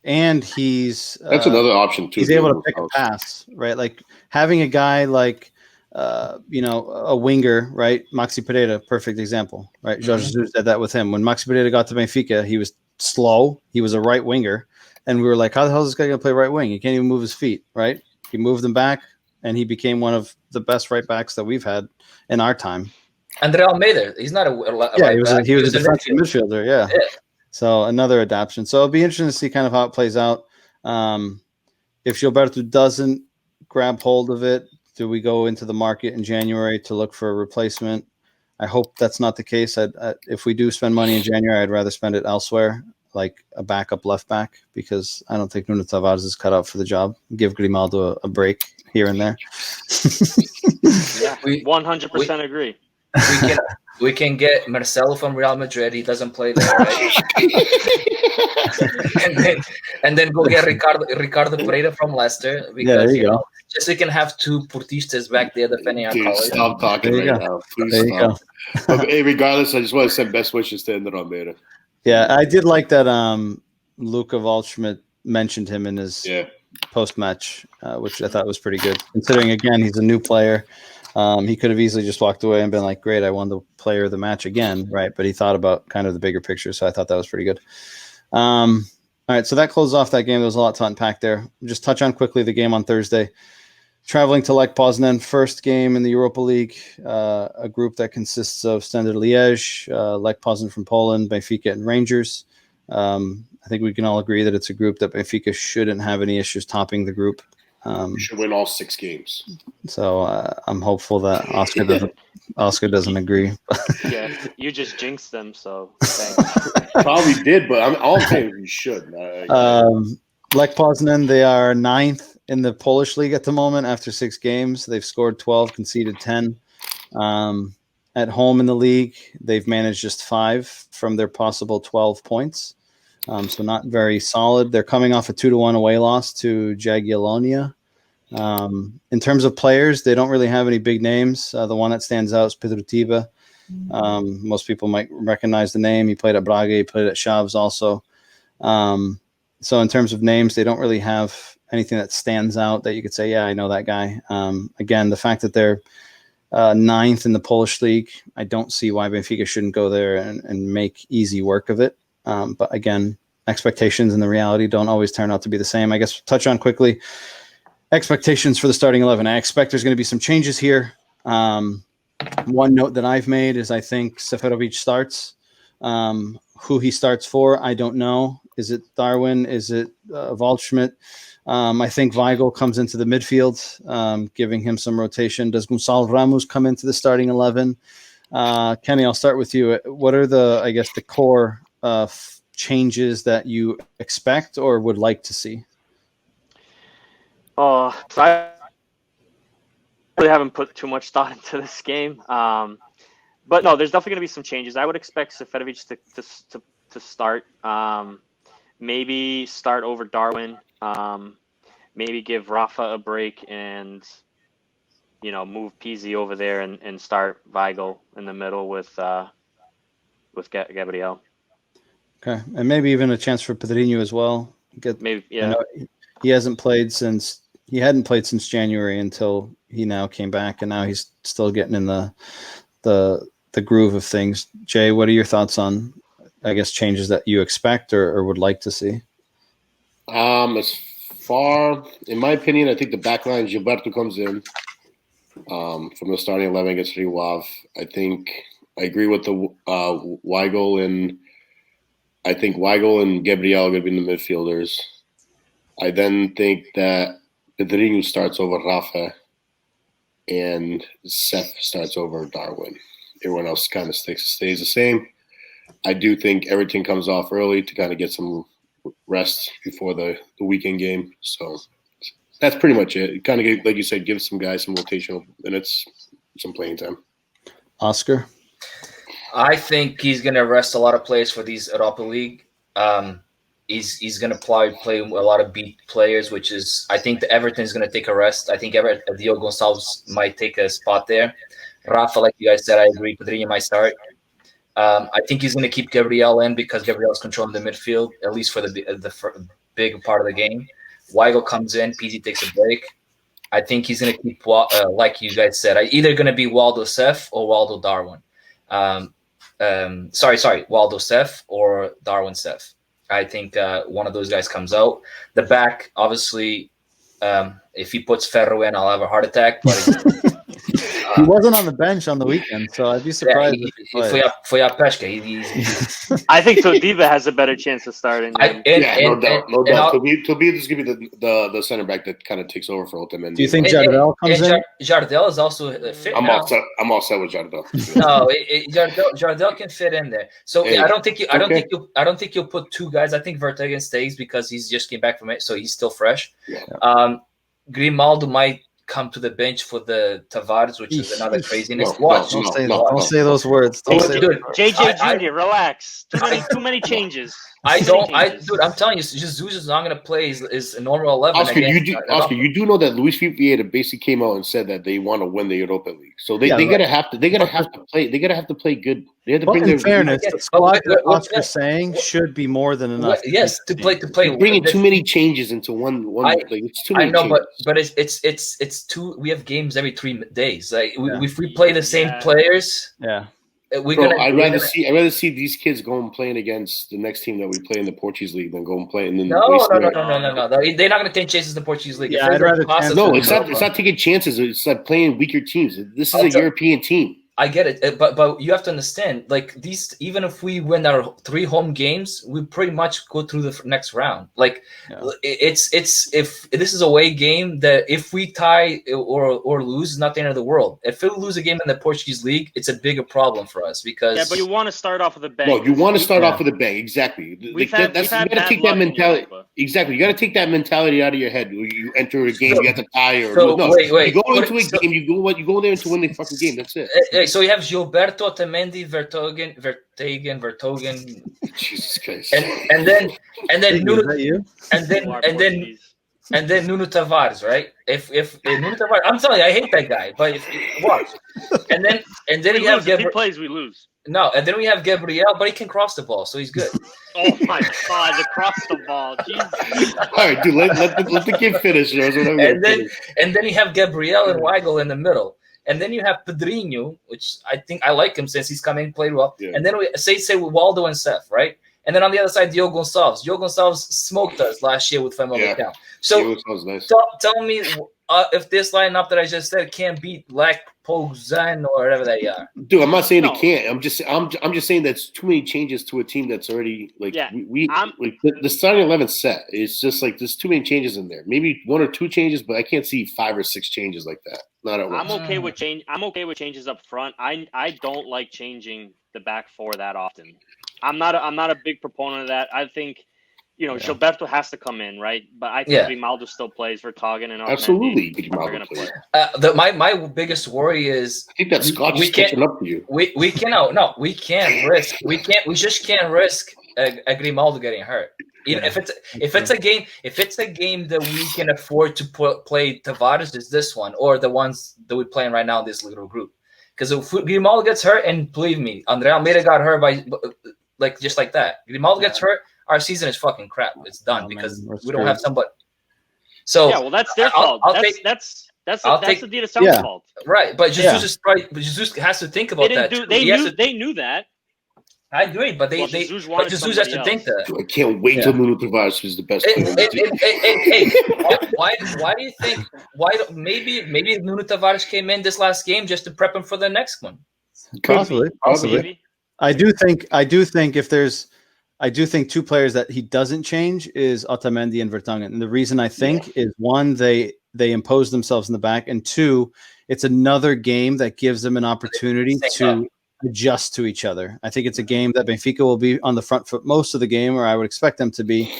And that's another option too. He's able to pick a pass, right? Like having a guy like a winger, right? Maxi Pereira, perfect example, right? Jorge Jesus did that with him. When Maxi Pereira got to Benfica, he was slow. He was a right winger, and we were like, "How the hell is this guy going to play right wing? He can't even move his feet." Right? He moved them back, and he became one of the best right backs that we've had in our time. André Almeida, he's not a right back. He was a defensive midfielder. Yeah. So another adaptation. So it'll be interesting to see kind of how it plays out. If Gilberto doesn't grab hold of it, do we go into the market in January to look for a replacement? I hope that's not the case. If we do spend money in January, I'd rather spend it elsewhere, like a backup left back, because I don't think Nuno Tavares is cut out for the job. Give Grimaldo a break here and there. Yeah, we 100% agree. We can get Marcelo from Real Madrid. He doesn't play there, right? and then go get Ricardo Pereira from Leicester. Because, there you go. Just so we can have two Portistas back there defending our colors. Stop talking right now. Please stop. But, hey, regardless, I just want to send best wishes to André Almeida. Yeah, I did like that Luka Waldschmidt mentioned him in his post-match, which I thought was pretty good. Considering, again, he's a new player. He could have easily just walked away and been like, great, I won the player of the match again, right? But he thought about kind of the bigger picture, so I thought that was pretty good. All right, so that closed off that game. There was a lot to unpack there. Just touch on quickly the game on Thursday. Traveling to Lech Poznan, first game in the Europa League, a group that consists of Standard Liège, Lech Poznan from Poland, Benfica, and Rangers. I think we can all agree that it's a group that Benfica shouldn't have any issues topping the group. We should win all 6 games. So I'm hopeful that Oscar doesn't agree. Yeah, you just jinxed them, so thanks. Probably did, but I'm saying we should. Lech Poznan, they are 9th in the Polish league at the moment after 6 games. They've scored 12, conceded 10. At home in the league, they've managed just 5 from their possible 12 points. So not very solid. They're coming off a 2-1 away loss to Jagiellonia. In terms of players, they don't really have any big names. The one that stands out is Pedro Tiba. Most people might recognize the name. He played at Braga. He played at Chaves also. So in terms of names, they don't really have anything that stands out that you could say, yeah, I know that guy. Again, the fact that they're 9th in the Polish league, I don't see why Benfica shouldn't go there and make easy work of it. But again, expectations and the reality don't always turn out to be the same. I guess touch on quickly. expectations for the starting 11. I expect there's going to be some changes here. One note that I've made is I think Seferovic starts. Who he starts for, I don't know. Is it Darwin? Is it Waldschmidt? I think Weigl comes into the midfield, giving him some rotation. Does Gonçalo Ramos come into the starting 11? Kenny, I'll start with you. What are the core changes that you expect or would like to see? So I really haven't put too much thought into this game. But no, there's definitely going to be some changes. I would expect Seferovic to start. Maybe start over Darwin. Maybe give Rafa a break and, move Pizzi over there and start Weigl in the middle with Gabriel. Okay, and maybe even a chance for Pedrinho as well. He hadn't played since January until he now came back, and now he's still getting in the groove of things. Jay, what are your thoughts on, changes that you expect or would like to see? As far, in my opinion, I think the back line, Gilberto comes in from the starting 11 against Rio Ave. I agree with the Weigl, and I think Weigl and Gabriel are going to be in the midfielders. I then think that Pedrinho starts over Rafa and Seth starts over Darwin. Everyone else kind of stays the same. I do think everything comes off early to kind of get some rest before the weekend game. So that's pretty much it. Kind of, like you said, give some guys some rotational minutes, some playing time. Oscar? I think he's going to rest a lot of players for these Europa League. He's going to play a lot of beat players, which is, I think Everton is going to take a rest. I think Diogo Gonçalves might take a spot there. Rafa, like you guys said, I agree. Pedrinho might start. I think he's going to keep Gabriel in because Gabriel's controlling the midfield, at least for the big part of the game. Weigl comes in. Pizzi takes a break. I think he's going to keep, like you guys said, either going to be Waldo Seth or Waldo Darwin. Waldo Seth or Darwin Seth. I think one of those guys comes out. The back, obviously, if he puts Ferro in, I'll have a heart attack. But he wasn't on the bench on the weekend, so I'd be surprised. Foi a pesca. I think Todiba has a better chance of starting. No doubt. Todiba is going to be the center back that kind of takes over for Otamendi. Do you think Jardel comes in? Jardel is also fit. I'm all set with Jardel. No, Jardel can fit in there. So I don't think you'll put two guys. I think Vertonghen stays because he's just came back from it, so he's still fresh. Yeah. Grimaldo might come to the bench for the Tavares, which is another craziness. Don't say those words. JJ Jr., relax. Too many changes. I'm telling you, Jesus is not going to play is a normal 11. Oscar, you do know that Luis Vieira basically came out and said that they want to win the Europa League, so they gotta have to play good. They have to bring their fairness. The squad that Oscar's saying should be more than enough. Yes, to play. Bringing too many changes into one. It's too many. I know, changes. but it's too. We have games every 3 days. If we play the same players, I'd rather see these kids go and playing against the next team that we play in the Portuguese league than go and play. And then no. They're not going to take chances in the Portuguese league. Yeah, I'd rather it's not taking chances. It's like playing weaker teams. This is a European team. I get it, but you have to understand, these, even if we win our 3 home games, we pretty much go through the next round. It's if this is a away game, that if we tie or lose, it's not the end of the world. If we lose a game in the Portuguese league, it's a bigger problem for us because but you want to start off with a bang. No, you want to start off with a bang. Exactly. You got to take that mentality. Exactly. You got to take that mentality out of your head. You enter a game, you have to tie or wait. You go into a game, you go there to win the fucking game. That's it. So you have Gilberto, Otamendi, Vertonghen. Jesus Christ. And then Nuno, and then Nuno Tavares, right? If Nuno Tavares, I'm telling you, I hate that guy. But watch, and then you have if he plays, we lose. No, and then we have Gabriel, but he can cross the ball, so he's good. Oh my God, the cross the ball, Jesus! All right, dude, let the kid finish. And then you have Gabriel and Weigl in the middle. And then you have Pedrinho, which I think I like him since he's come in and played well. Yeah. And then we say with Waldo and Seth, right? And then on the other side, Diogo Gonçalves. Diogo Gonçalves smoked us last year with Famalicão. So nice. tell me if this lineup that I just said can't beat Lech, Poznan, or whatever they are. Dude, I'm not saying it can't. I'm just saying that's too many changes to a team that's already like the starting 11 set. It's just like there's too many changes in there. Maybe 1 or 2 changes, but I can't see 5 or 6 changes like that. Not at once. I'm okay with changes up front. I don't like changing the back four that often. I'm not a big proponent of that. I think, Gilberto has to come in, right? But I think Grimaldo still plays for Toggen and absolutely are going to play. My biggest worry is I think that Scott is catching up to you. We can't risk. We just can't risk a Grimaldo getting hurt. Even if it's a game that we can afford to play Tavares, is this one or the ones that we're playing right now in this little group. Because if Grimaldo gets hurt, and believe me, André Almeida got hurt by just like that. Grimaldo gets hurt, our season is fucking crap. It's done because we don't have somebody. So yeah, well, that's their fault. That's the Dita Sound's fault, right? But Jesus has to think about that. They knew that. I agree, but Jesus has to think that. I can't wait till Nuno Tavares is the best player. Why do you think? Maybe Nuno Tavares came in this last game just to prep him for the next one? Possibly. I do think if there's, I do think 2 players that he doesn't change is Otamendi and Vertonghen. And the reason I think is 1, they impose themselves in the back, and 2, it's another game that gives them an opportunity to adjust to each other. I think it's a game that Benfica will be on the front foot most of the game, or I would expect them to be.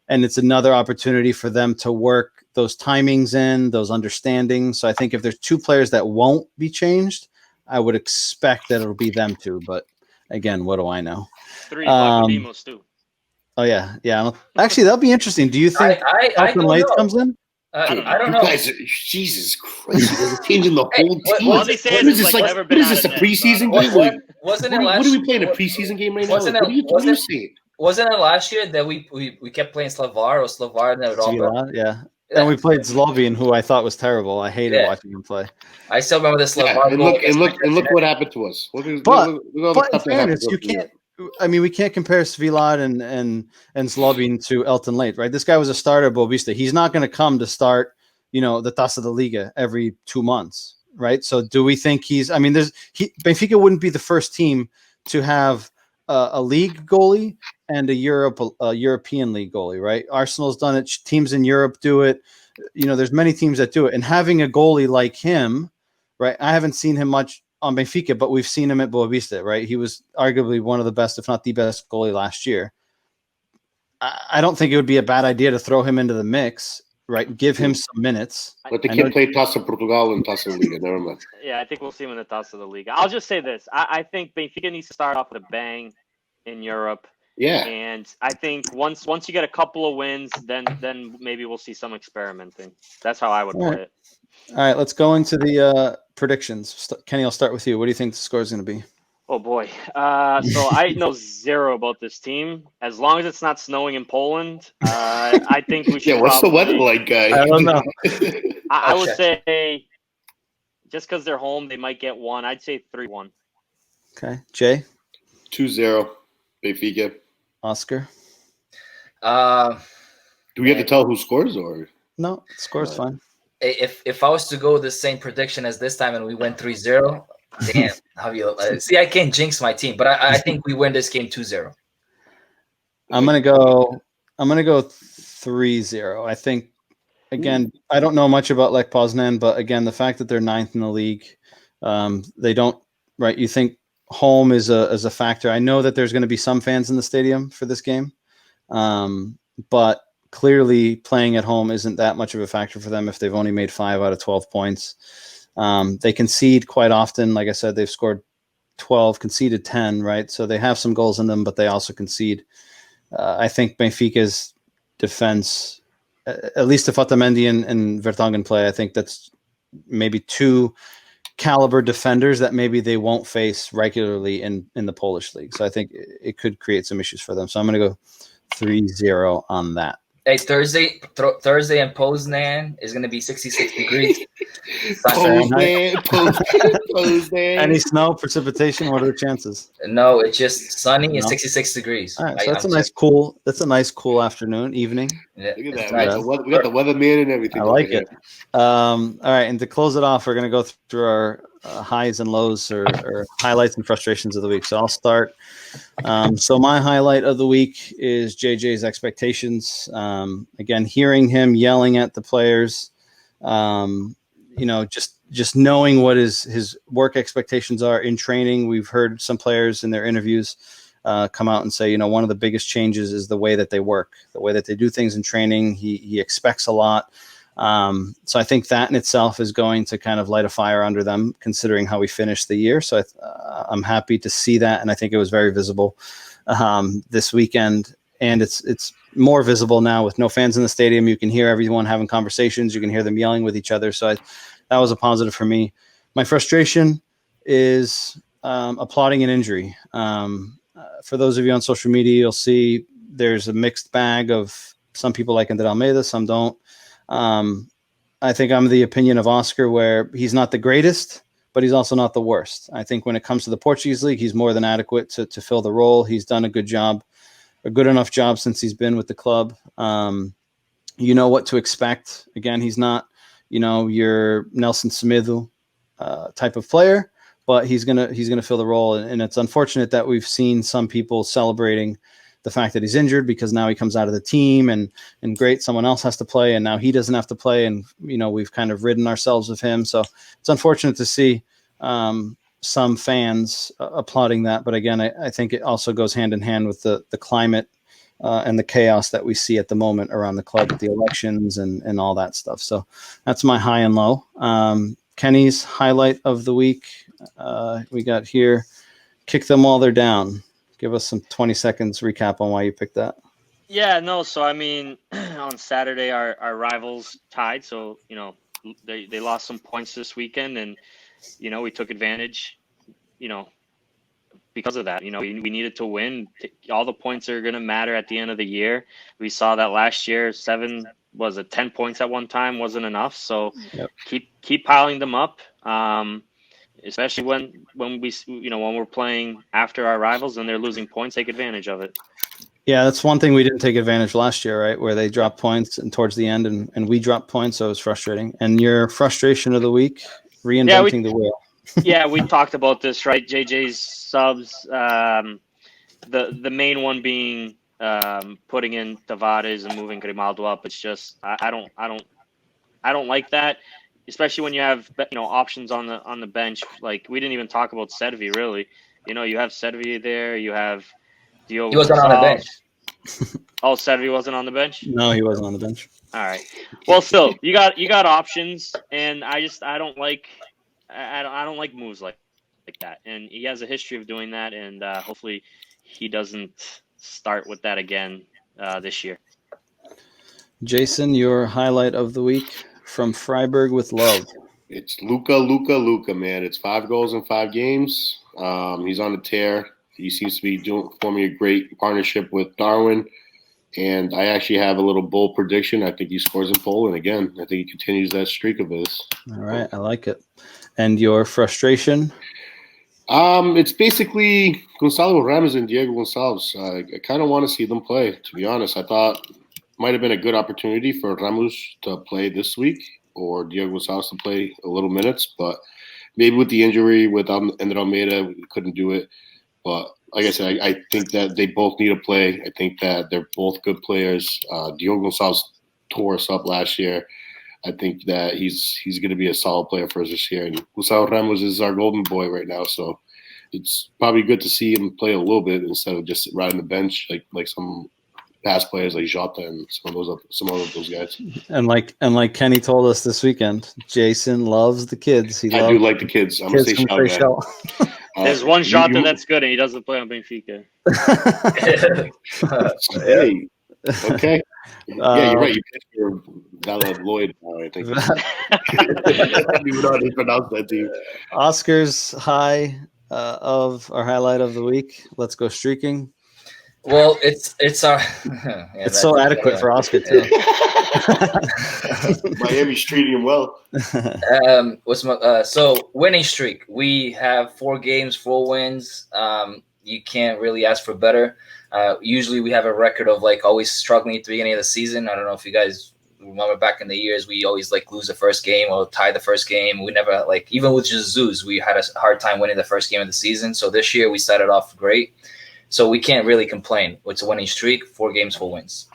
And it's another opportunity for them to work those timings in, those understandings. So I think if there's 2 players that won't be changed, I would expect that it'll be them 2. But again, what do I know? 3 Demos too. Oh yeah. Actually, that'll be interesting. Do you think Elton Late comes in? I don't know. Guys, Jesus Christ, they're changing the whole team. What is this, a preseason game? What are we playing, a preseason game right now? What are you saying? Wasn't it last year that we kept playing Slavar and Europa? Yeah. And we played Slovene, who I thought was terrible. I hated watching him play. I still remember the Slavar. And look what happened to us. But in fairness, you can't. I mean, we can't compare Vila and Slovene to Elton Late, right? This guy was a starter at Boavista. He's not going to come to start, the Taça da Liga every 2 months, right? So do we think Benfica wouldn't be the first team to have a league goalie and a European league goalie, right? Arsenal's done it. Teams in Europe do it. There's many teams that do it. And having a goalie like him, right? I haven't seen him much on Benfica, but we've seen him at Boavista, right? He was arguably one of the best, if not the best goalie last year. I don't think it would be a bad idea to throw him into the mix, right? Give him some minutes. But they can't play Taça Portugal and Taça Liga, never mind. Yeah, I think we'll see him in the Taça da Liga. I'll just say this. I think Benfica needs to start off with a bang in Europe. Yeah. And I think once you get a couple of wins, then maybe we'll see some experimenting. That's how I would play it. All right, let's go into the predictions. Kenny, I'll start with you. What do you think the score is going to be? Oh, boy. So I know 0 about this team. As long as it's not snowing in Poland, I think we should. Yeah, what's the weather like, guys? I don't know. I would say, just because they're home, they might get 1. I'd say 3-1. Okay. Jay? 2-0. Benfica. Oscar? Do we have to tell who scores, or? No, score's fine. If I was to go the same prediction as this time and we went 3-0, damn, I can't jinx my team, but I think we win this game 2-0. I'm gonna go 3-0. I think, again, I don't know much about Lech Poznan, but again, the fact that they're 9th in the league, they don't, right? You think home is a factor. I know that there's going to be some fans in the stadium for this game, but clearly playing at home isn't that much of a factor for them if they've only made 5 out of 12 points. They concede quite often. Like I said, they've scored 12, conceded 10, right? So they have some goals in them, but they also concede. I think Benfica's defense, at least if Otamendi and Vertonghen play, I think that's maybe 2 caliber defenders that maybe they won't face regularly in the Polish league. So I think it could create some issues for them. So I'm going to go 3-0 on that. Hey, Thursday in Poznan is going to be 66 degrees. Poznan. Any snow, precipitation? What are the chances? No, it's just sunny and No? 66 degrees. All right, so that's a nice cool. That's a nice cool afternoon, evening. Yeah, Look at it's that. nice. We got the weatherman and everything. I like over it. All right, and to close it off, we're going to go through our highs and lows or highlights and frustrations of the week. So I'll start. So my highlight of the week is JJ's expectations. Again, hearing him yelling at the players, just knowing what his work expectations are in training. We've heard some players in their interviews come out and say, one of the biggest changes is the way that they work, the way that they do things in training. He expects a lot. So I think that in itself is going to kind of light a fire under them, considering how we finished the year. So I'm happy to see that, and I think it was very visible this weekend. And it's more visible now with no fans in the stadium. You can hear everyone having conversations. You can hear them yelling with each other. So that was a positive for me. My frustration is applauding an injury. For those of you on social media, you'll see there's a mixed bag of some people like André Almeida, some don't. I think I'm the opinion of Oscar, where he's not the greatest, but he's also not the worst. I think when it comes to the Portuguese league, he's more than adequate to fill the role. He's done a good enough job since he's been with the club. You know what to expect. Again, he's not, your Nelson Semedo type of player, but he's gonna fill the role. And it's unfortunate that we've seen some people celebrating the fact that he's injured because now he comes out of the team and great, someone else has to play and now he doesn't have to play. And, we've kind of ridden ourselves of him. So it's unfortunate to see some fans applauding that. But again, I think it also goes hand in hand with the climate and the chaos that we see at the moment around the club with the elections and all that stuff. So that's my high and low. Kenny's highlight of the week. We got here, kick them while they're down. Give us some 20 seconds recap on why you picked that. Yeah, no. So, I mean, on Saturday, our rivals tied. So, they lost some points this weekend and, we took advantage, because of that. We needed to win. All the points are going to matter at the end of the year. We saw that last year, 10 points at one time wasn't enough. So yep. keep piling them up. Especially when we're playing after our rivals and they're losing points, take advantage of it. Yeah, that's one thing we didn't take advantage last year, right? Where they dropped points and towards the end and we dropped points, so it was frustrating. And your frustration of the week, reinventing the wheel. Yeah, we talked about this, right? JJ's subs, the main one being putting in Tavares and moving Grimaldo up. It's just I don't like that. Especially when you have options on the bench. Like we didn't even talk about Servi really. You have Servi there. You have Diogo. He wasn't on the bench. Oh, Servi wasn't on the bench. No, he wasn't on the bench. All right. Well, still, you got options, and I don't like moves like that. And he has a history of doing that, and hopefully he doesn't start with that again this year. Jason, your highlight of the week. From Freiburg with love. It's Luka, man. It's 5 goals in 5 games. He's on a tear. He seems to be forming a great partnership with Darwin. And I actually have a little bold prediction. I think he scores in Poland again. I think he continues that streak of his. All right. I like it. And your frustration? It's basically Gonçalo Ramos and Diego Gonçalves. I kind of want to see them play, to be honest. I thought might have been a good opportunity for Ramos to play this week or Diego Gonçalves to play a little minutes, but maybe with the injury with André Almeida, we couldn't do it. But like I said, I think that they both need to play. I think that they're both good players. Diego Gonçalves tore us up last year. I think that he's going to be a solid player for us this year. And Gonçalo Ramos is our golden boy right now, so it's probably good to see him play a little bit instead of just riding the bench like some past players like Jota and some of those guys. And like Kenny told us this weekend, Jason loves the kids. I do like the kids. I'm going to say Shell. There's one Jota that's good, and he doesn't play on Benfica. Hey, okay. Yeah, you're right. You pitched for Valladolid, I think. I don't even know how to pronounce that team. Oscar's high of our highlight of the week. Let's go streaking. Well, it's our. It's so adequate for Oscar too. Miami's treating him well. So winning streak? We have 4 games, 4 wins. You can't really ask for better. Usually we have a record of like always struggling at the beginning of the season. I don't know if you guys remember back in the years, we always like lose the first game or tie the first game. We never like, even with Jesus, we had a hard time winning the first game of the season. So this year we started off great. So we can't really complain. It's a winning streak, 4 games, 4 wins.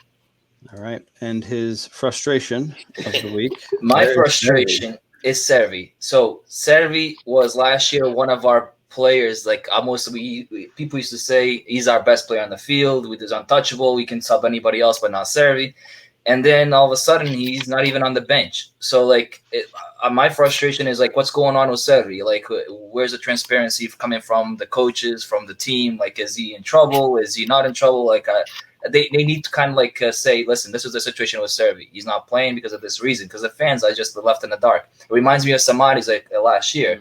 All right. And his frustration of the week. My frustration is Servi. So Servi was last year one of our players. Like almost people used to say he's our best player on the field. He's untouchable. We can sub anybody else, but not Servi. And then all of a sudden he's not even on the bench. So like my frustration is like, what's going on with Servi? Like, where's the transparency coming from the coaches, from the team? Like, is he in trouble? Is he not in trouble? Like, they need to kind of like say, listen, this is the situation with Servi. He's not playing because of this reason. Because the fans are just left in the dark. It reminds me of Samaris like last year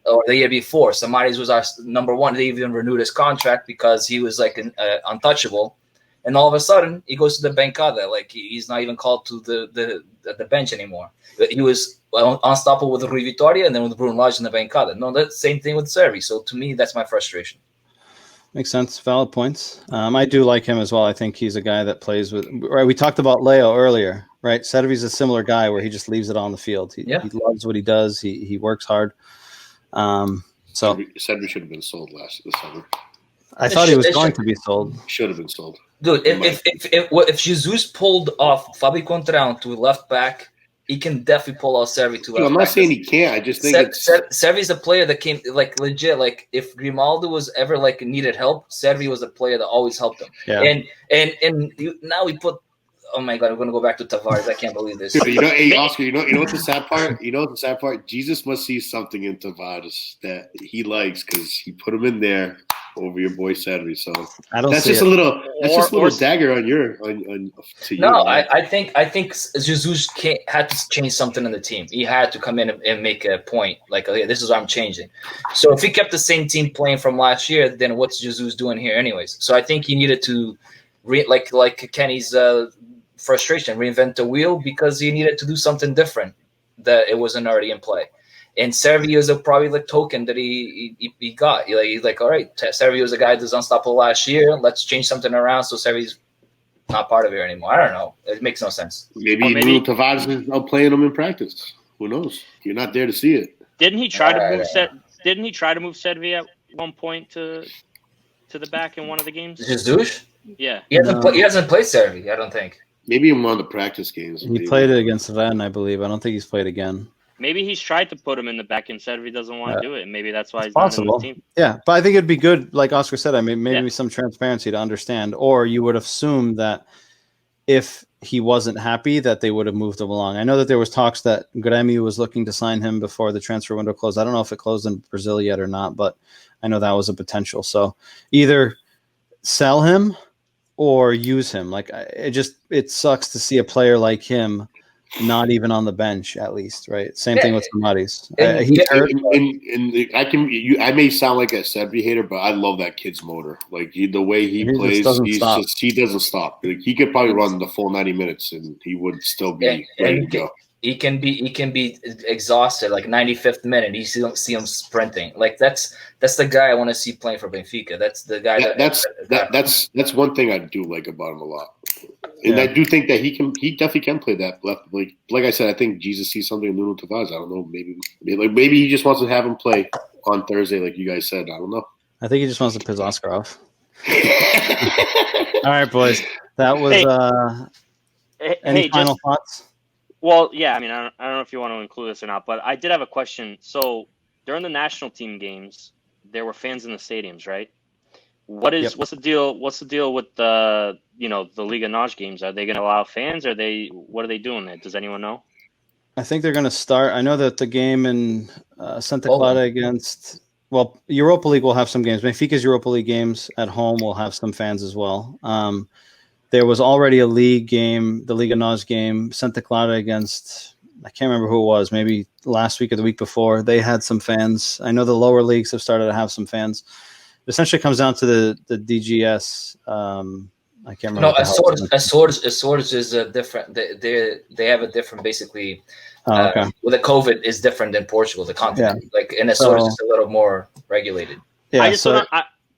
or the year before. Samaris was our number 1. They even renewed his contract because he was like untouchable. And all of a sudden, he goes to the bancada. Like he's not even called to the bench anymore. He was unstoppable with Rui Vitória and then with Bruno Lage in the bancada. No, that's the same thing with Servi. So to me, that's my frustration. Makes sense. Valid points. I do like him as well. I think he's a guy that plays with. Right, we talked about Leo earlier. Right, Servi's a similar guy where he just leaves it on the field. He loves what he does. He works hard. So Servi should have been sold last this summer. I thought he was going to be sold. Should have been sold. Dude, if Jesus pulled off Fábio Contraão to left back, he can definitely pull out Servi to left back. I'm not saying he can't. I just think Servi's a player that came like legit. Like if Grimaldo was ever like needed help, Servi was a player that always helped him. Yeah. And now we put. Oh my God, we're gonna go back to Tavares. I can't believe this. Dude, hey Oscar, you know what's the sad part? You know what's the sad part? Jesus must see something in Tavares that he likes because he put him in there over your boy Servi. So that's just a little dagger on your to you. No, right? I think Jesus had to change something in the team. He had to come in and make a point. Like, okay, this is what I'm changing. So if he kept the same team playing from last year, then what's Jesus doing here, anyways? So I think he needed to like Kenny's frustration, reinvent the wheel because he needed to do something different that it wasn't already in play. And Servi is probably the token that he got. He's like, all right, Servi was a guy that was unstoppable last year. Let's change something around so Servi's not part of it anymore. I don't know. It makes no sense. Maybe Tavares is out playing him in practice. Who knows? You're not there to see it. Didn't he try to move Didn't he try to move Servi at one point to the back in one of the games? Jesus? Yeah. He hasn't played Servi, I don't think. Maybe in one of the practice games. He played it against Van, I believe. I don't think he's played again. Maybe he's tried to put him in the back and Servi doesn't want to do it. Maybe that's why he's possible. not in the team. Yeah, but I think it'd be good, like Oscar said, I mean, maybe some transparency to understand. Or you would assume that if he wasn't happy, that they would have moved him along. I know that there was talks that Grêmio was looking to sign him before the transfer window closed. I don't know if it closed in Brazil yet or not, but I know that was a potential. So either sell him or use him. Like it sucks to see a player like him not even on the bench, at least, right? Same thing with Samaris. I may sound like a Servi hater, but I love that kid's motor. Like the way he plays, he doesn't stop. Like, he could probably run the full 90 minutes, and he would still be ready to go. He can be exhausted, like 95th minute. You see him sprinting. Like that's the guy I want to see playing for Benfica. That's the guy. That's one thing I do like about him a lot, and I do think that he definitely can play that left. Like I said, I think Jesus sees something in Nuno Tavares. I don't know, maybe he just wants to have him play on Thursday, like you guys said. I don't know. I think he just wants to piss Oscar off. All right, boys. That was. Any final thoughts? Well, yeah, I mean, I don't know if you want to include this or not, but I did have a question. So during the national team games, there were fans in the stadiums, right? What's the deal? What's the deal with the Liga NOS games? Are they going to allow fans? What are they doing there? Does anyone know? I think they're going to start. I know that the game in Santa Clara against Europa League will have some games. Benfica's Europa League games at home will have some fans as well. There was already a league game, the Liga NOS game, Santa Clara against, I can't remember who it was, maybe last week or the week before. They had some fans. I know the lower leagues have started to have some fans. essentially comes down to the DGS. I can't remember. No, Açores is a different. They have a different basically. Okay. Well, the COVID is different than Portugal, the continent. Like in Açores, it's a little more regulated. Yeah,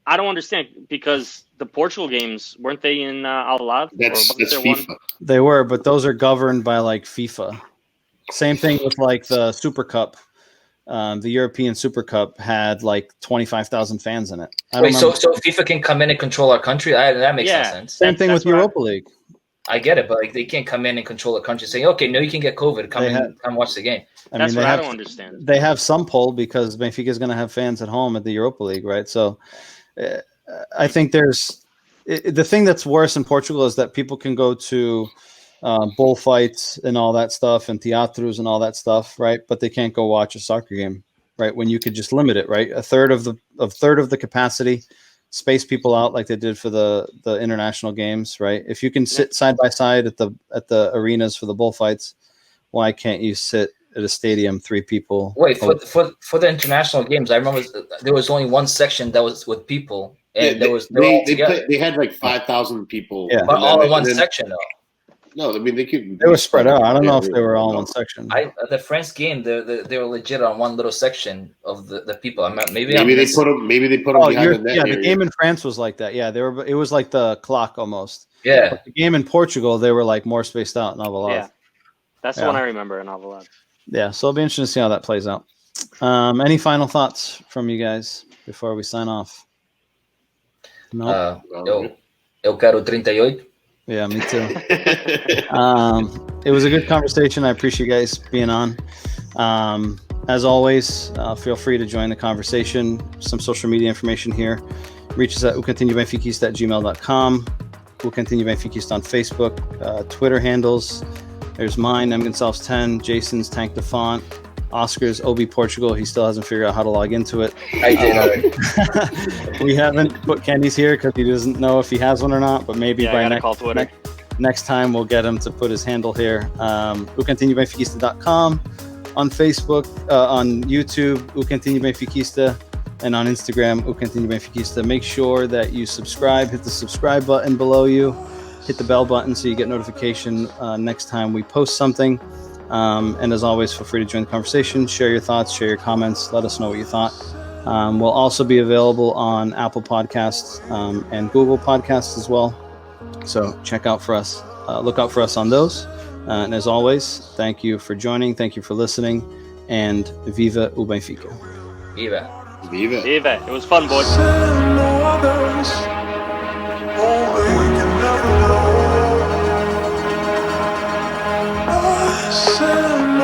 I don't understand because the Portugal games weren't they in Alvalade? That's FIFA. They were, but those are governed by like FIFA. Same thing with like the Super Cup. The European Super Cup had like 25,000 fans in it. Wait, so FIFA can come in and control our country? That makes no sense. Same thing with Europa League. I get it, but like they can't come in and control a country saying, "Okay, no, you can get COVID. Come watch the game." That's what I don't understand. They have some pull because Benfica is going to have fans at home at the Europa League, right? So, I think the thing that's worse in Portugal is that people can go to bullfights and all that stuff and teatros and all that stuff, right? But they can't go watch a soccer game, right? When you could just limit it, right? A third of the capacity. Space people out like they did for the international games, right? If you can sit side by side at the arenas for the bullfights, why can't you sit at a stadium 3 people? Wait, for the international games, I remember there was only one section that was with people, and they had like 5,000 people, but all in one section though. No, I mean they were spread out. I don't know if they were all in one section. The France game, they were legit on one little section of the people. Maybe they put them behind the net. Yeah, the game in France was like that. Yeah, it was like the clock almost. Yeah. But the game in Portugal, they were like more spaced out in Alvalade. Yeah, that's the one I remember in Alvalade. Yeah, so it'll be interesting to see how that plays out. Any final thoughts from you guys before we sign off? No. Eu quero 38. Yeah, me too. It was a good conversation. I appreciate you guys being on. As always, feel free to join the conversation. Some social media information here. Reach us at ucontinubenfiquista@gmail.com. ucontinubenfiquista on Facebook. Twitter handles. There's mine, mgonsalves10. Jason's Tank Defont. Oscar's OB Portugal. He still hasn't figured out how to log into it. I did already. We haven't put Kenny's here because he doesn't know if he has one or not, but maybe by next time we'll get him to put his handle here. ucontinubenfiquista.com, on Facebook, on YouTube, ucontinubenfiquista, and on Instagram, ucontinubenfiquista. Make sure that you subscribe. Hit the subscribe button below you. Hit the bell button so you get notification next time we post something. And as always, feel free to join the conversation, share your thoughts, share your comments, let us know what you thought. We'll also be available on Apple Podcasts and Google Podcasts as well. So look out for us on those. And as always, thank you for joining, thank you for listening, and Viva o Benfica. Viva. Viva. Viva. It was fun, boys. Send